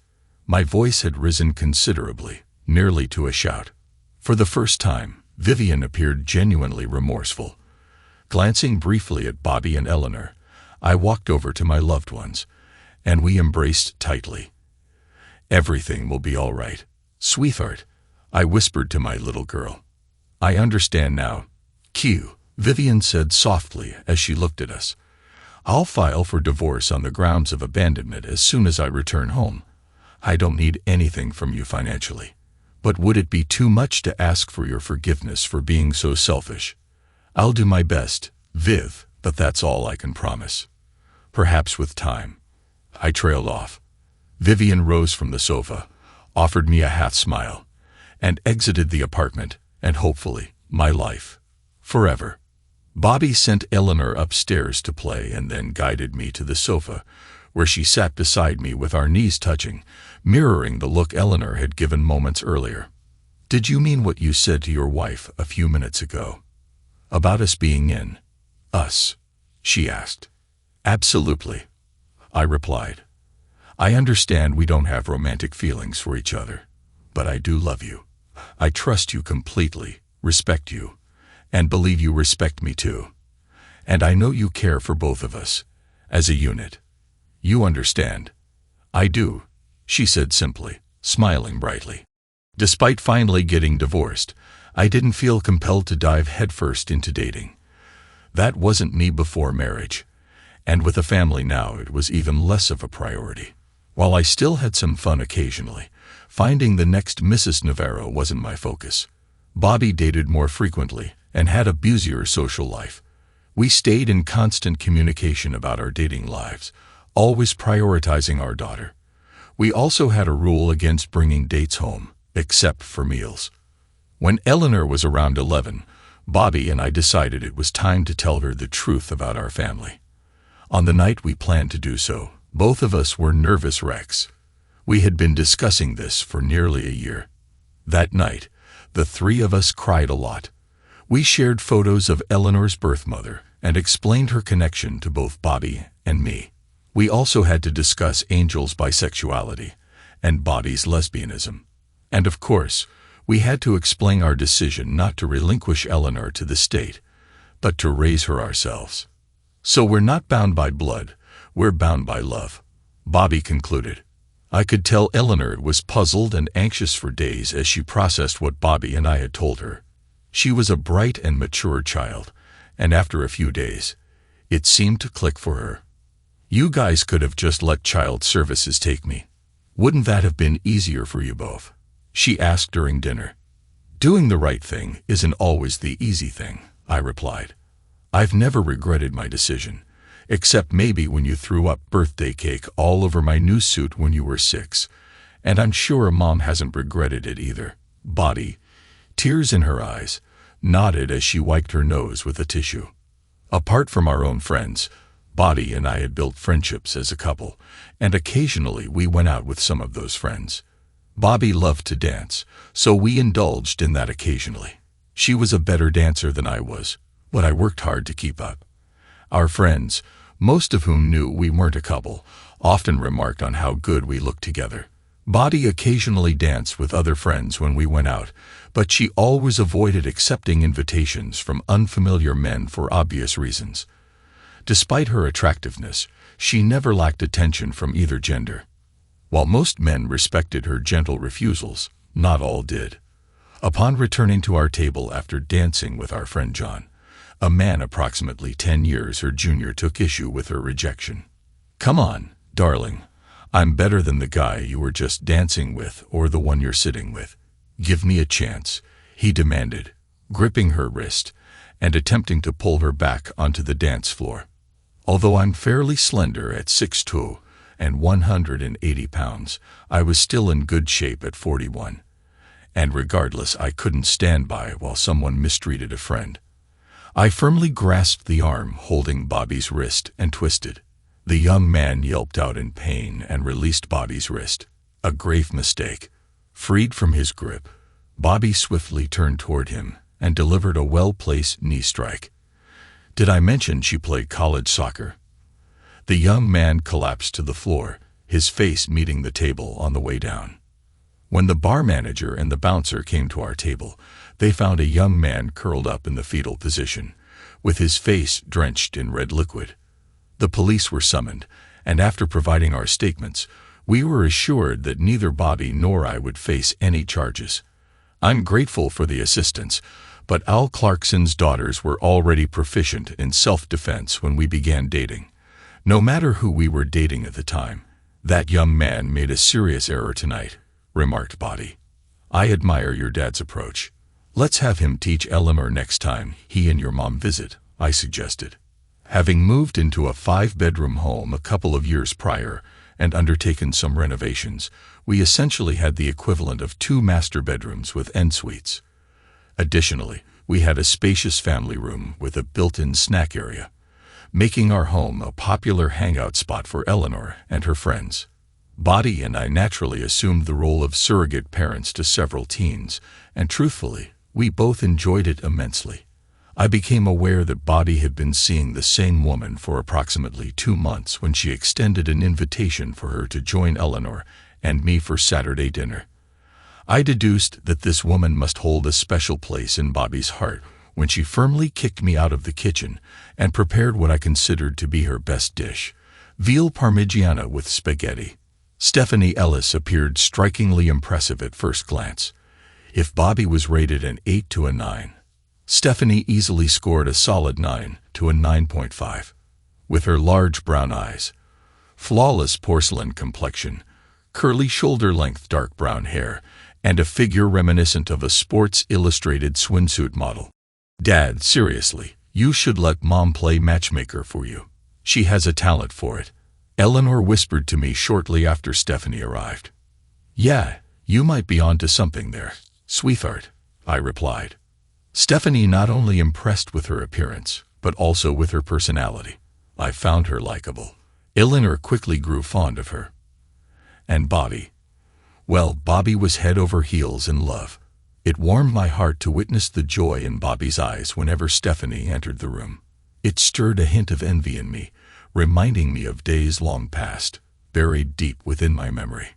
My voice had risen considerably, nearly to a shout. For the first time, Vivian appeared genuinely remorseful. Glancing briefly at Bobby and Eleanor, I walked over to my loved ones, and we embraced tightly. Everything will be all right, sweetheart, I whispered to my little girl. I understand now. Q, Vivian said softly as she looked at us. I'll file for divorce on the grounds of abandonment as soon as I return home. I don't need anything from you financially. But would it be too much to ask for your forgiveness for being so selfish? I'll do my best, Viv, but that's all I can promise. Perhaps with time. I trailed off. Vivian rose from the sofa, offered me a half smile, and exited the apartment, and hopefully, my life. Forever. Bobby sent Eleanor upstairs to play and then guided me to the sofa, where she sat beside me with our knees touching, mirroring the look Eleanor had given moments earlier. Did you mean what you said to your wife a few minutes ago? About us being in? Us? She asked. Absolutely, I replied. I understand we don't have romantic feelings for each other, but I do love you. I trust you completely, respect you, and believe you respect me too. And I know you care for both of us, as a unit. You understand? I do, she said simply, smiling brightly. Despite finally getting divorced, I didn't feel compelled to dive headfirst into dating. That wasn't me before marriage, and with a family now it was even less of a priority. While I still had some fun occasionally, finding the next Mrs. Navarro wasn't my focus. Bobby dated more frequently and had a busier social life. We stayed in constant communication about our dating lives, always prioritizing our daughter. We also had a rule against bringing dates home, except for meals. When Eleanor was around 11, Bobby and I decided it was time to tell her the truth about our family. On the night we planned to do so, both of us were nervous wrecks. We had been discussing this for nearly a year. That night, the three of us cried a lot. We shared photos of Eleanor's birth mother and explained her connection to both Bobby and me. We also had to discuss Angel's bisexuality and Bobby's lesbianism. And of course, we had to explain our decision not to relinquish Eleanor to the state, but to raise her ourselves. So we're not bound by blood, we're bound by love, Bobby concluded. I could tell Eleanor was puzzled and anxious for days as she processed what Bobby and I had told her. She was a bright and mature child, and after a few days, it seemed to click for her. You guys could have just let child services take me. Wouldn't that have been easier for you both? She asked during dinner. Doing the right thing isn't always the easy thing, I replied. I've never regretted my decision, except maybe when you threw up birthday cake all over my new suit when you were 6, and I'm sure Mom hasn't regretted it either. Bobby, tears in her eyes, nodded as she wiped her nose with a tissue. Apart from our own friends, Bobby and I had built friendships as a couple, and occasionally we went out with some of those friends. Bobby loved to dance, so we indulged in that occasionally. She was a better dancer than I was, but I worked hard to keep up. Our friends, most of whom knew we weren't a couple, often remarked on how good we looked together. Bobby occasionally danced with other friends when we went out, but she always avoided accepting invitations from unfamiliar men for obvious reasons. Despite her attractiveness, she never lacked attention from either gender. While most men respected her gentle refusals, not all did. Upon returning to our table after dancing with our friend John, A man approximately 10 years her junior took issue with her rejection. "Come on, darling. I'm better than the guy you were just dancing with or the one you're sitting with. Give me a chance," he demanded, gripping her wrist and attempting to pull her back onto the dance floor. Although I'm fairly slender at 6'2" and 180 pounds, I was still in good shape at 41. And regardless, I couldn't stand by while someone mistreated a friend. I firmly grasped the arm holding Bobby's wrist and twisted. The young man yelped out in pain and released Bobby's wrist. A grave mistake. Freed from his grip, Bobby swiftly turned toward him and delivered a well-placed knee strike. Did I mention she played college soccer? The young man collapsed to the floor, his face meeting the table on the way down. When the bar manager and the bouncer came to our table, they found a young man curled up in the fetal position, with his face drenched in red liquid. The police were summoned, and after providing our statements, we were assured that neither Bobby nor I would face any charges. I'm grateful for the assistance, but Al Clarkson's daughters were already proficient in self-defense when we began dating. No matter who we were dating at the time, that young man made a serious error tonight, remarked Bobby. I admire your dad's approach. Let's have him teach Eleanor next time he and your mom visit, I suggested. Having moved into a 5-bedroom home a couple of years prior and undertaken some renovations, we essentially had the equivalent of 2 master bedrooms with en suites. Additionally, we had a spacious family room with a built-in snack area, making our home a popular hangout spot for Eleanor and her friends. Bobby and I naturally assumed the role of surrogate parents to several teens, and truthfully, we both enjoyed it immensely. I became aware that Bobby had been seeing the same woman for approximately 2 months when she extended an invitation for her to join Eleanor and me for Saturday dinner. I deduced that this woman must hold a special place in Bobby's heart when she firmly kicked me out of the kitchen and prepared what I considered to be her best dish, veal parmigiana with spaghetti. Stephanie Ellis appeared strikingly impressive at first glance. If Bobby was rated an 8 to a 9, Stephanie easily scored a solid 9 to a 9.5. With her large brown eyes, flawless porcelain complexion, curly shoulder-length dark brown hair, and a figure reminiscent of a Sports Illustrated swimsuit model. Dad, seriously, you should let Mom play matchmaker for you. She has a talent for it, Eleanor whispered to me shortly after Stephanie arrived. Yeah, you might be onto something there, sweetheart, I replied. Stephanie not only impressed with her appearance, but also with her personality. I found her likable. Eleanor quickly grew fond of her. And Bobby? Well, Bobby was head over heels in love. It warmed my heart to witness the joy in Bobby's eyes whenever Stephanie entered the room. It stirred a hint of envy in me, reminding me of days long past, buried deep within my memory.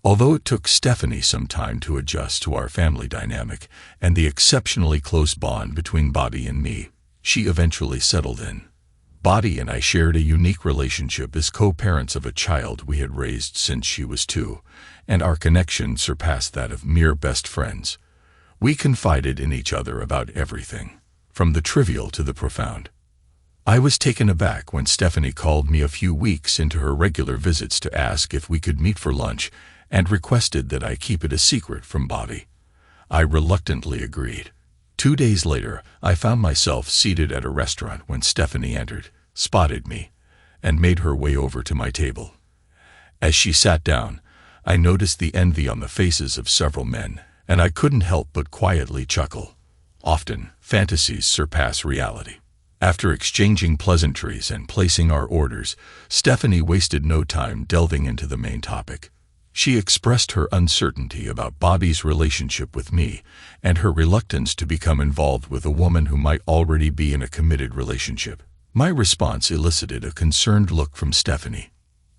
Although it took Stephanie some time to adjust to our family dynamic and the exceptionally close bond between Bobby and me, she eventually settled in. Bobby and I shared a unique relationship as co-parents of a child we had raised since she was 2, and our connection surpassed that of mere best friends. We confided in each other about everything, from the trivial to the profound. I was taken aback when Stephanie called me a few weeks into her regular visits to ask if we could meet for lunch and requested that I keep it a secret from Bobby. I reluctantly agreed. 2 days later, I found myself seated at a restaurant when Stephanie entered, spotted me, and made her way over to my table. As she sat down, I noticed the envy on the faces of several men, and I couldn't help but quietly chuckle. Often, fantasies surpass reality. After exchanging pleasantries and placing our orders, Stephanie wasted no time delving into the main topic. She expressed her uncertainty about Bobby's relationship with me and her reluctance to become involved with a woman who might already be in a committed relationship. My response elicited a concerned look from Stephanie.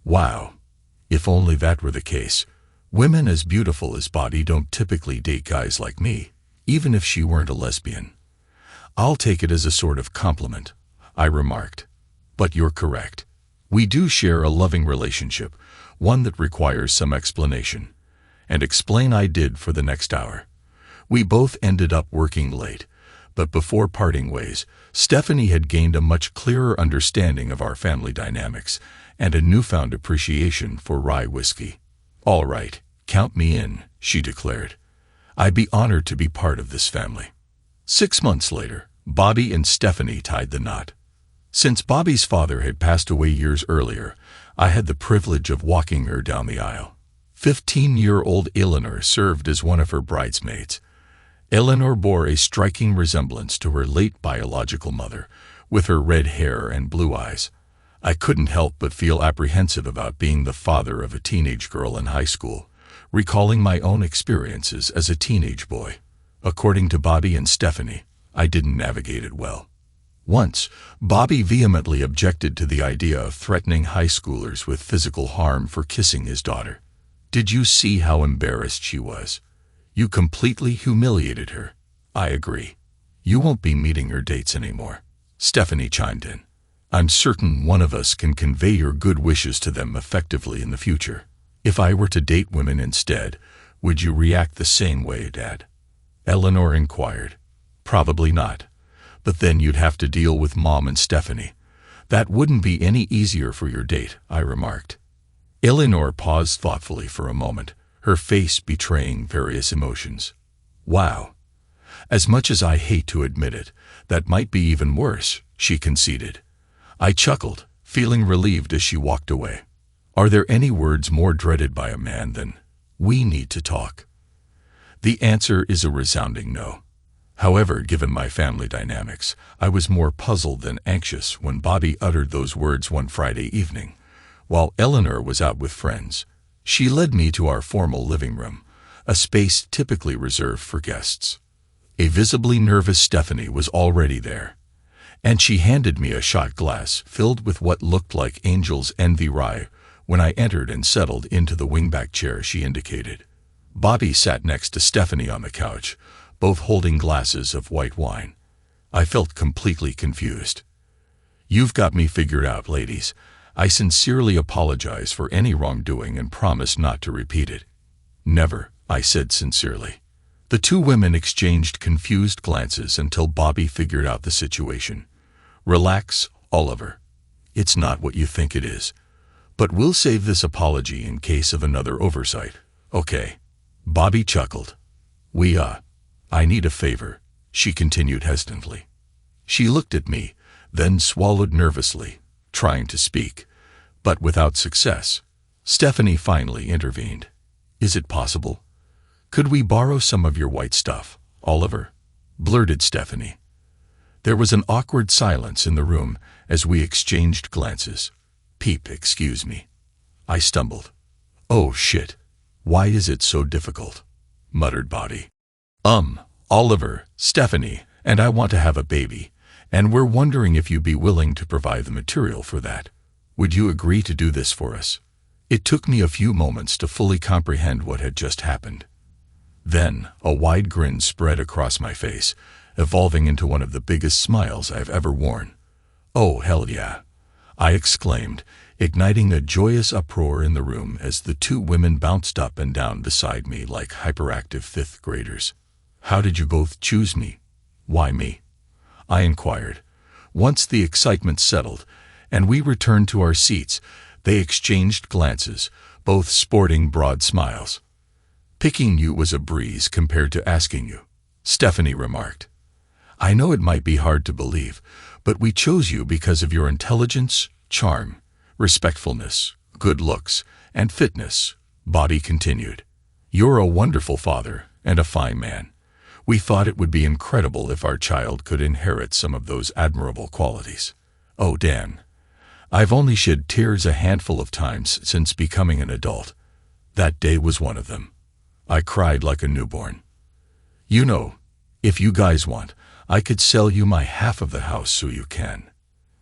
Wow. If only that were the case. Women as beautiful as Bobby don't typically date guys like me, even if she weren't a lesbian. I'll take it as a sort of compliment, I remarked. But you're correct. We do share a loving relationship, one that requires some explanation. And explain I did for the next hour. We both ended up working late, But before parting ways, Stephanie had gained a much clearer understanding of our family dynamics and a newfound appreciation for rye whiskey. "All right, count me in," she declared. "I'd be honored to be part of this family." 6 months later, Bobby and Stephanie tied the knot. Since Bobby's father had passed away years earlier, I had the privilege of walking her down the aisle. 15-year-old Eleanor served as one of her bridesmaids. Eleanor bore a striking resemblance to her late biological mother, with her red hair and blue eyes. I couldn't help but feel apprehensive about being the father of a teenage girl in high school, recalling my own experiences as a teenage boy. According to Bobby and Stephanie, I didn't navigate it well. Once, Bobby vehemently objected to the idea of threatening high schoolers with physical harm for kissing his daughter. "Did you see how embarrassed she was? You completely humiliated her." "I agree. You won't be meeting her dates anymore," Stephanie chimed in. "I'm certain one of us can convey your good wishes to them effectively in the future. If I were to date women instead, would you react the same way, Dad?" Eleanor inquired. "Probably not. But then you'd have to deal with Mom and Stephanie. That wouldn't be any easier for your date," I remarked. Eleanor paused thoughtfully for a moment, her face betraying various emotions. "Wow. As much as I hate to admit it, that might be even worse," she conceded. I chuckled, feeling relieved as she walked away. Are there any words more dreaded by a man than, "We need to talk"? The answer is a resounding no. However, given my family dynamics, I was more puzzled than anxious when Bobby uttered those words one Friday evening. While Eleanor was out with friends, she led me to our formal living room, a space typically reserved for guests. A visibly nervous Stephanie was already there, and she handed me a shot glass filled with what looked like Angel's Envy rye when I entered and settled into the wingback chair she indicated. Bobby sat next to Stephanie on the couch, both holding glasses of white wine. I felt completely confused. "You've got me figured out, ladies. I sincerely apologize for any wrongdoing and promise not to repeat it." "Never," I said sincerely. The two women exchanged confused glances until Bobby figured out the situation. "Relax, Oliver. It's not what you think it is. But we'll save this apology in case of another oversight, okay?" Bobby chuckled. I need a favor," she continued hesitantly. She looked at me, then swallowed nervously, trying to speak, but without success. Stephanie finally intervened. "Is it possible? Could we borrow some of your white stuff, Oliver?" blurted Stephanie. There was an awkward silence in the room as we exchanged glances. "Peep, excuse me." I stumbled. "Oh shit. Why is it so difficult?" muttered Bobby. Oliver, Stephanie, and I want to have a baby, and we're wondering if you'd be willing to provide the material for that. Would you agree to do this for us?" It took me a few moments to fully comprehend what had just happened. Then, a wide grin spread across my face, evolving into one of the biggest smiles I've ever worn. "Oh, hell yeah," I exclaimed, igniting a joyous uproar in the room as the two women bounced up and down beside me like hyperactive fifth graders. "How did you both choose me?" "Why me?" I inquired. Once the excitement settled, and we returned to our seats, they exchanged glances, both sporting broad smiles. "Picking you was a breeze compared to asking you," Stephanie remarked. "I know it might be hard to believe, but we chose you because of your intelligence, charm, respectfulness, good looks, and fitness," Bobby continued. "You're a wonderful father and a fine man. We thought it would be incredible if our child could inherit some of those admirable qualities." Oh, Dan. I've only shed tears a handful of times since becoming an adult. That day was one of them. I cried like a newborn. "You know, if you guys want, I could sell you my half of the house so you can."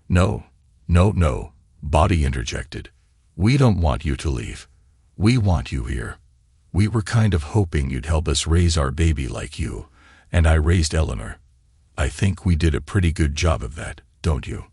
No, Bobby interjected. "We don't want you to leave. We want you here. We were kind of hoping you'd help us raise our baby like you, and I raised Eleanor. I think we did a pretty good job of that, don't you?"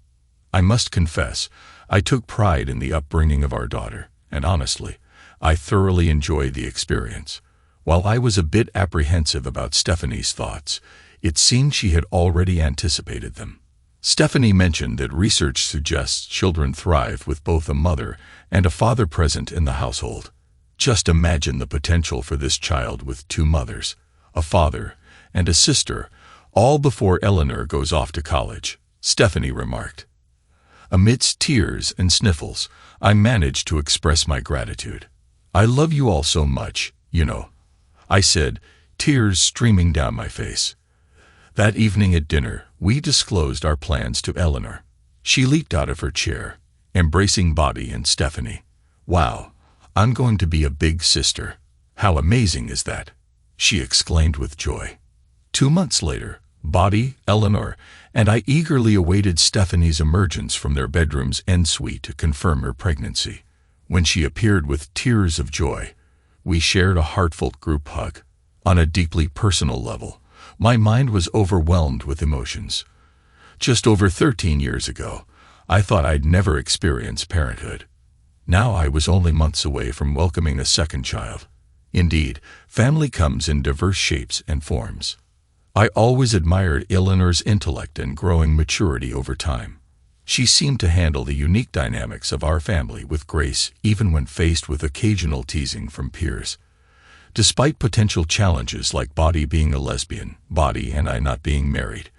I must confess, I took pride in the upbringing of our daughter, and honestly, I thoroughly enjoyed the experience. While I was a bit apprehensive about Stephanie's thoughts, It seemed she had already anticipated them. Stephanie mentioned that research suggests children thrive with both a mother and a father present in the household. Just imagine the potential for this child with two mothers, a father, and a sister, all before Eleanor goes off to college, Stephanie remarked. Amidst tears and sniffles, I managed to express my gratitude. I love you all so much, you know, I said, tears streaming down my face. That evening at dinner, we disclosed our plans to Eleanor. She leaped out of her chair, embracing Bobby and Stephanie. Wow, I'm going to be a big sister. How amazing is that? She exclaimed with joy. 2 months later, Bobby, Eleanor, and I eagerly awaited Stephanie's emergence from their bedroom's ensuite to confirm her pregnancy. When she appeared with tears of joy, we shared a heartfelt group hug. On a deeply personal level, my mind was overwhelmed with emotions. Just over 13 years ago, I thought I'd never experience parenthood. Now I was only months away from welcoming a second child. Indeed, family comes in diverse shapes and forms. I always admired Eleanor's intellect and growing maturity over time. She seemed to handle the unique dynamics of our family with grace, even when faced with occasional teasing from peers. Despite potential challenges like Bobby being a lesbian, Bobby and I not being married,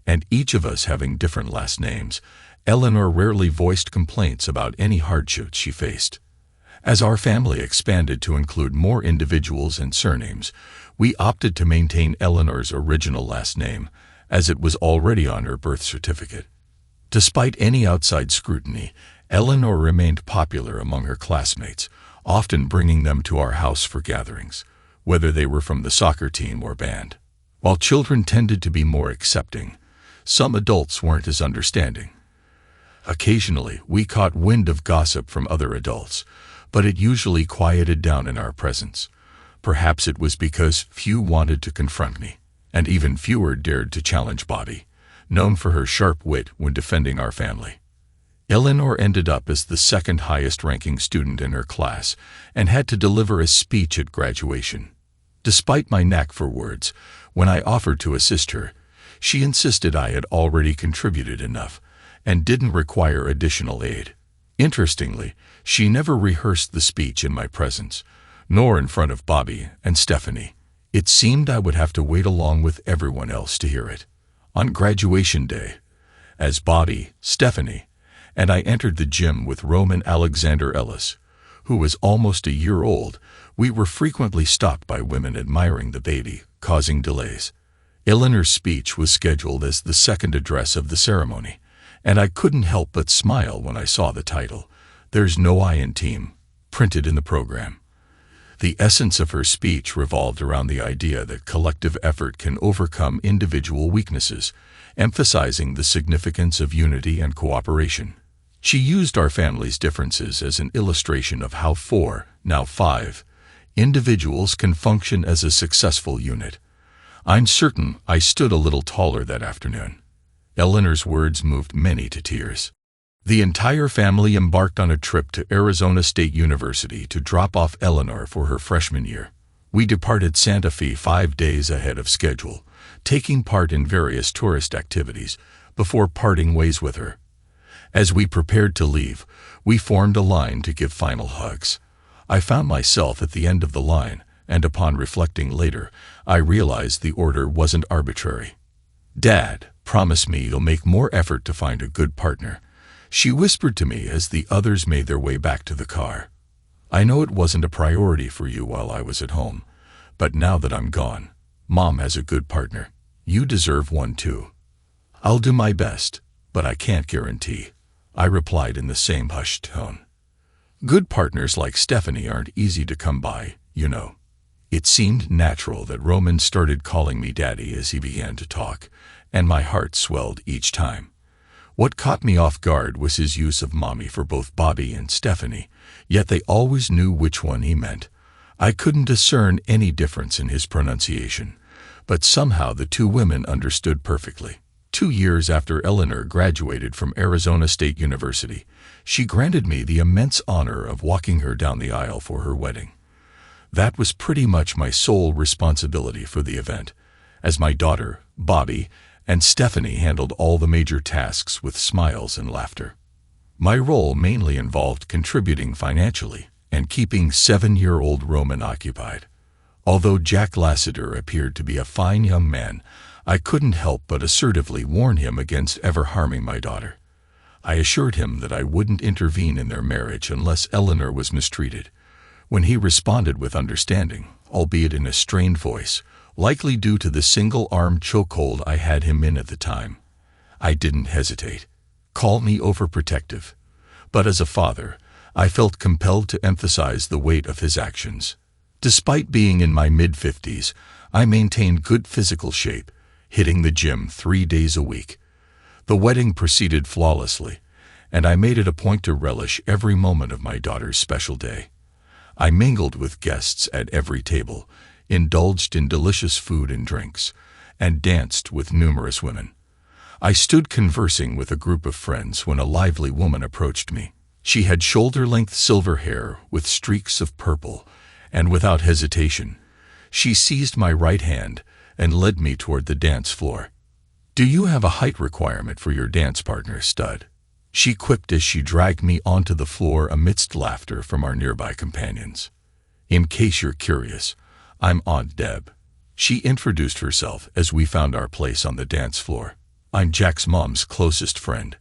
and each of us having different last names, Eleanor rarely voiced complaints about any hardships she faced. As our family expanded to include more individuals and surnames, we opted to maintain Eleanor's original last name, as it was already on her birth certificate. Despite any outside scrutiny, Eleanor remained popular among her classmates, often bringing them to our house for gatherings, whether they were from the soccer team or band. While children tended to be more accepting, some adults weren't as understanding. Occasionally, we caught wind of gossip from other adults, but it usually quieted down in our presence. Perhaps it was because few wanted to confront me, and even fewer dared to challenge Bobby, known for her sharp wit when defending our family. Eleanor ended up as the second highest-ranking student in her class and had to deliver a speech at graduation. Despite my knack for words, when I offered to assist her, she insisted I had already contributed enough and didn't require additional aid. Interestingly, she never rehearsed the speech in my presence, nor in front of Bobby and Stephanie. It seemed I would have to wait along with everyone else to hear it. On graduation day, as Bobby, Stephanie, and I entered the gym with Roman Alexander Ellis, who was almost a year old, we were frequently stopped by women admiring the baby, causing delays. Eleanor's speech was scheduled as the second address of the ceremony, and I couldn't help but smile when I saw the title, "There's No I in Team," printed in the program. The essence of her speech revolved around the idea that collective effort can overcome individual weaknesses, emphasizing the significance of unity and cooperation. She used our family's differences as an illustration of how 4, now 5, individuals can function as a successful unit. I'm certain I stood a little taller that afternoon. Eleanor's words moved many to tears. The entire family embarked on a trip to Arizona State University to drop off Eleanor for her freshman year. We departed Santa Fe 5 days ahead of schedule, taking part in various tourist activities before parting ways with her. As we prepared to leave, we formed a line to give final hugs. I found myself at the end of the line, and upon reflecting later, I realized the order wasn't arbitrary. "Dad, promise me you'll make more effort to find a good partner," she whispered to me as the others made their way back to the car. "I know it wasn't a priority for you while I was at home, but now that I'm gone, Mom has a good partner. You deserve one too." "I'll do my best, but I can't guarantee," I replied in the same hushed tone. Good partners like Stephanie aren't easy to come by, you know. It seemed natural that Roman started calling me Daddy as he began to talk, and my heart swelled each time. What caught me off guard was his use of Mommy for both Bobby and Stephanie, yet they always knew which one he meant. I couldn't discern any difference in his pronunciation, but somehow the two women understood perfectly. 2 years after Eleanor graduated from Arizona State University, she granted me the immense honor of walking her down the aisle for her wedding. That was pretty much my sole responsibility for the event, as my daughter, Bobby, and Stephanie handled all the major tasks with smiles and laughter. My role mainly involved contributing financially and keeping 7-year-old Roman occupied. Although Jack Lassiter appeared to be a fine young man, I couldn't help but assertively warn him against ever harming my daughter. I assured him that I wouldn't intervene in their marriage unless Eleanor was mistreated. When he responded with understanding, albeit in a strained voice, likely due to the single-arm chokehold I had him in at the time, I didn't hesitate. Call me overprotective, but as a father, I felt compelled to emphasize the weight of his actions. Despite being in my mid-50s, I maintained good physical shape, hitting the gym 3 days a week. The wedding proceeded flawlessly, and I made it a point to relish every moment of my daughter's special day. I mingled with guests at every table, indulged in delicious food and drinks, and danced with numerous women. I stood conversing with a group of friends when a lively woman approached me. She had shoulder-length silver hair with streaks of purple, and without hesitation, she seized my right hand and led me toward the dance floor. "Do you have a height requirement for your dance partner, stud?" she quipped as she dragged me onto the floor amidst laughter from our nearby companions. "In case you're curious, I'm Aunt Deb." She introduced herself as we found our place on the dance floor. "I'm Jack's mom's closest friend.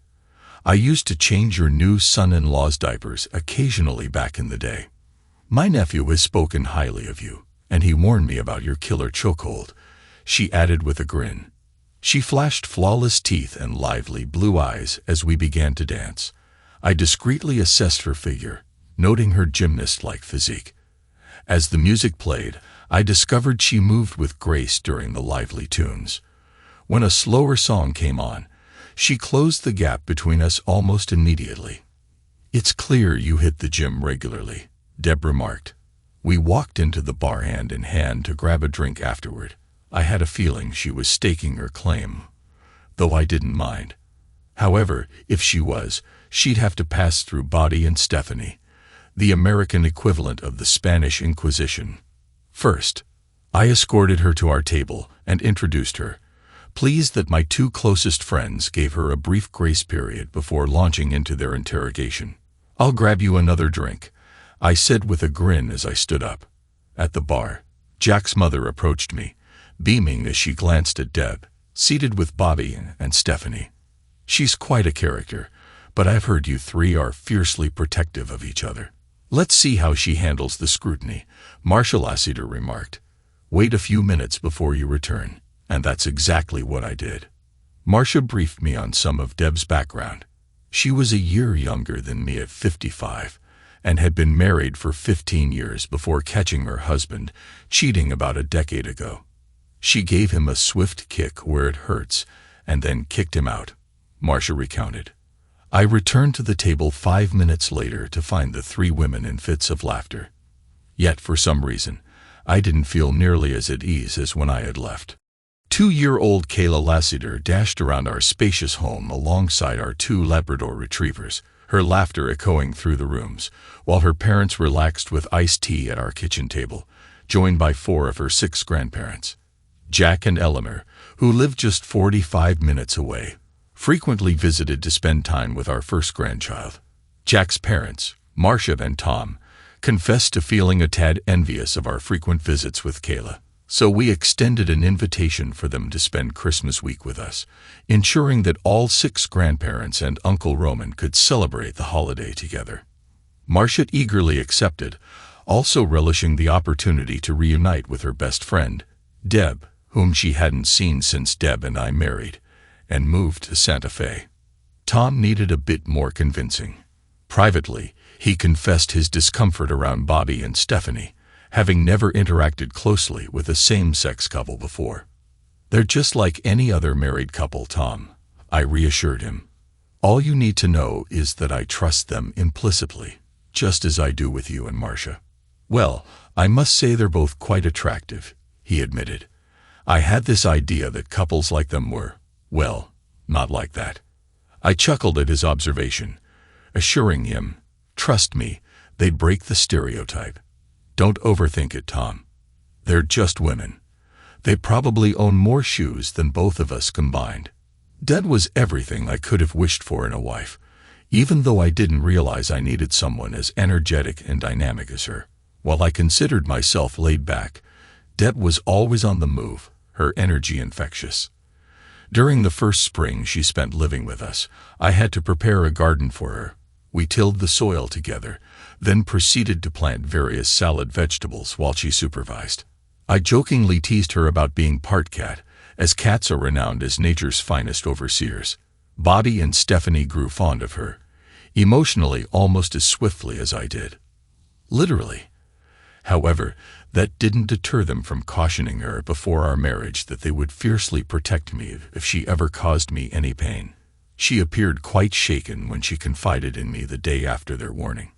I used to change your new son-in-law's diapers occasionally back in the day. My nephew has spoken highly of you, and he warned me about your killer chokehold," she added with a grin. She flashed flawless teeth and lively blue eyes as we began to dance. I discreetly assessed her figure, noting her gymnast-like physique. As the music played, I discovered she moved with grace during the lively tunes. When a slower song came on, she closed the gap between us almost immediately. "It's clear you hit the gym regularly," Deb remarked. We walked into the bar hand in hand to grab a drink afterward. I had a feeling she was staking her claim, though I didn't mind. However, if she was, she'd have to pass through Bobby and Stephanie, the American equivalent of the Spanish Inquisition. First, I escorted her to our table and introduced her, pleased that my 2 closest friends gave her a brief grace period before launching into their interrogation. "I'll grab you another drink," I said with a grin as I stood up. At the bar, Jack's mother approached me, beaming as she glanced at Deb, seated with Bobby and Stephanie. "She's quite a character, but I've heard you 3 are fiercely protective of each other." "Let's see how she handles the scrutiny," Marcia Lassiter remarked. "Wait a few minutes before you return," and that's exactly what I did. Marcia briefed me on some of Deb's background. She was a year younger than me at 55, and had been married for 15 years before catching her husband cheating about a decade ago. She gave him a swift kick where it hurts, and then kicked him out, Marcia recounted. I returned to the table 5 minutes later to find the 3 women in fits of laughter. Yet, for some reason, I didn't feel nearly as at ease as when I had left. 2-year-old Kayla Lassiter dashed around our spacious home alongside our 2 Labrador retrievers, her laughter echoing through the rooms, while her parents relaxed with iced tea at our kitchen table, joined by 4 of her 6 grandparents. Jack and Eleanor, who lived just 45 minutes away, frequently visited to spend time with our first grandchild. Jack's parents, Marcia and Tom, confessed to feeling a tad envious of our frequent visits with Kayla, so we extended an invitation for them to spend Christmas week with us, ensuring that all 6 grandparents and Uncle Roman could celebrate the holiday together. Marcia eagerly accepted, also relishing the opportunity to reunite with her best friend, Deb, whom she hadn't seen since Deb and I married and moved to Santa Fe. Tom needed a bit more convincing. Privately, he confessed his discomfort around Bobby and Stephanie, having never interacted closely with a same-sex couple before. "They're just like any other married couple, Tom," I reassured him. "All you need to know is that I trust them implicitly, just as I do with you and Marcia." "Well, I must say they're both quite attractive," he admitted. "I had this idea that couples like them were, well, not like that." I chuckled at his observation, assuring him, "Trust me, they'd break the stereotype. Don't overthink it, Tom. They're just women. They probably own more shoes than both of us combined. Deb was everything I could have wished for in a wife, even though I didn't realize I needed someone as energetic and dynamic as her. While I considered myself laid back, Deb was always on the move, her energy infectious. During the first spring she spent living with us, I had to prepare a garden for her. We tilled the soil together, then proceeded to plant various salad vegetables while she supervised. I jokingly teased her about being part cat, as cats are renowned as nature's finest overseers. Bobby and Stephanie grew fond of her, emotionally almost as swiftly as I did. Literally. However, that didn't deter them from cautioning her before our marriage that they would fiercely protect me if she ever caused me any pain. She appeared quite shaken when she confided in me the day after their warning.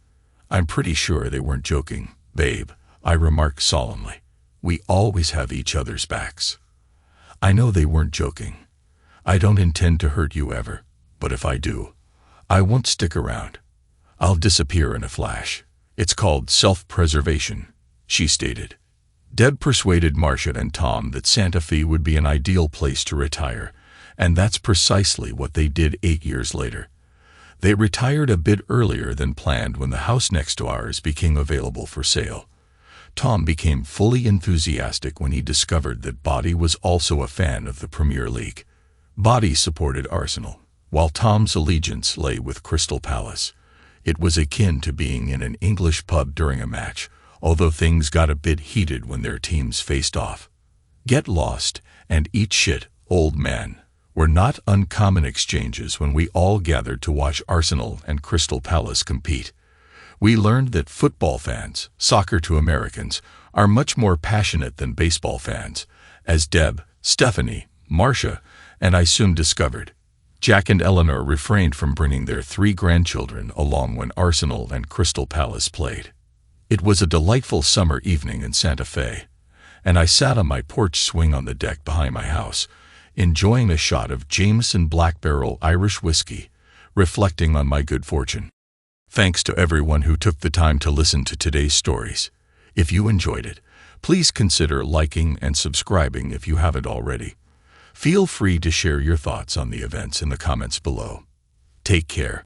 "I'm pretty sure they weren't joking, babe," I remarked solemnly. "We always have each other's backs." "I know they weren't joking. I don't intend to hurt you ever, but if I do, I won't stick around. I'll disappear in a flash. It's called self-preservation," she stated. Deb persuaded Marcia and Tom that Santa Fe would be an ideal place to retire, and that's precisely what they did 8 years later. They retired a bit earlier than planned when the house next to ours became available for sale. Tom became fully enthusiastic when he discovered that Bobby was also a fan of the Premier League. Bobby supported Arsenal, while Tom's allegiance lay with Crystal Palace. It was akin to being in an English pub during a match, although things got a bit heated when their teams faced off. "Get lost and eat shit, old man," were not uncommon exchanges when we all gathered to watch Arsenal and Crystal Palace compete. We learned that football fans, soccer to Americans, are much more passionate than baseball fans, as Deb, Stephanie, Marcia, and I soon discovered. Jack and Eleanor refrained from bringing their 3 grandchildren along when Arsenal and Crystal Palace played. It was a delightful summer evening in Santa Fe, and I sat on my porch swing on the deck behind my house, enjoying a shot of Jameson Black Barrel Irish whiskey, reflecting on my good fortune. Thanks to everyone who took the time to listen to today's stories. If you enjoyed it, please consider liking and subscribing if you haven't already. Feel free to share your thoughts on the events in the comments below. Take care.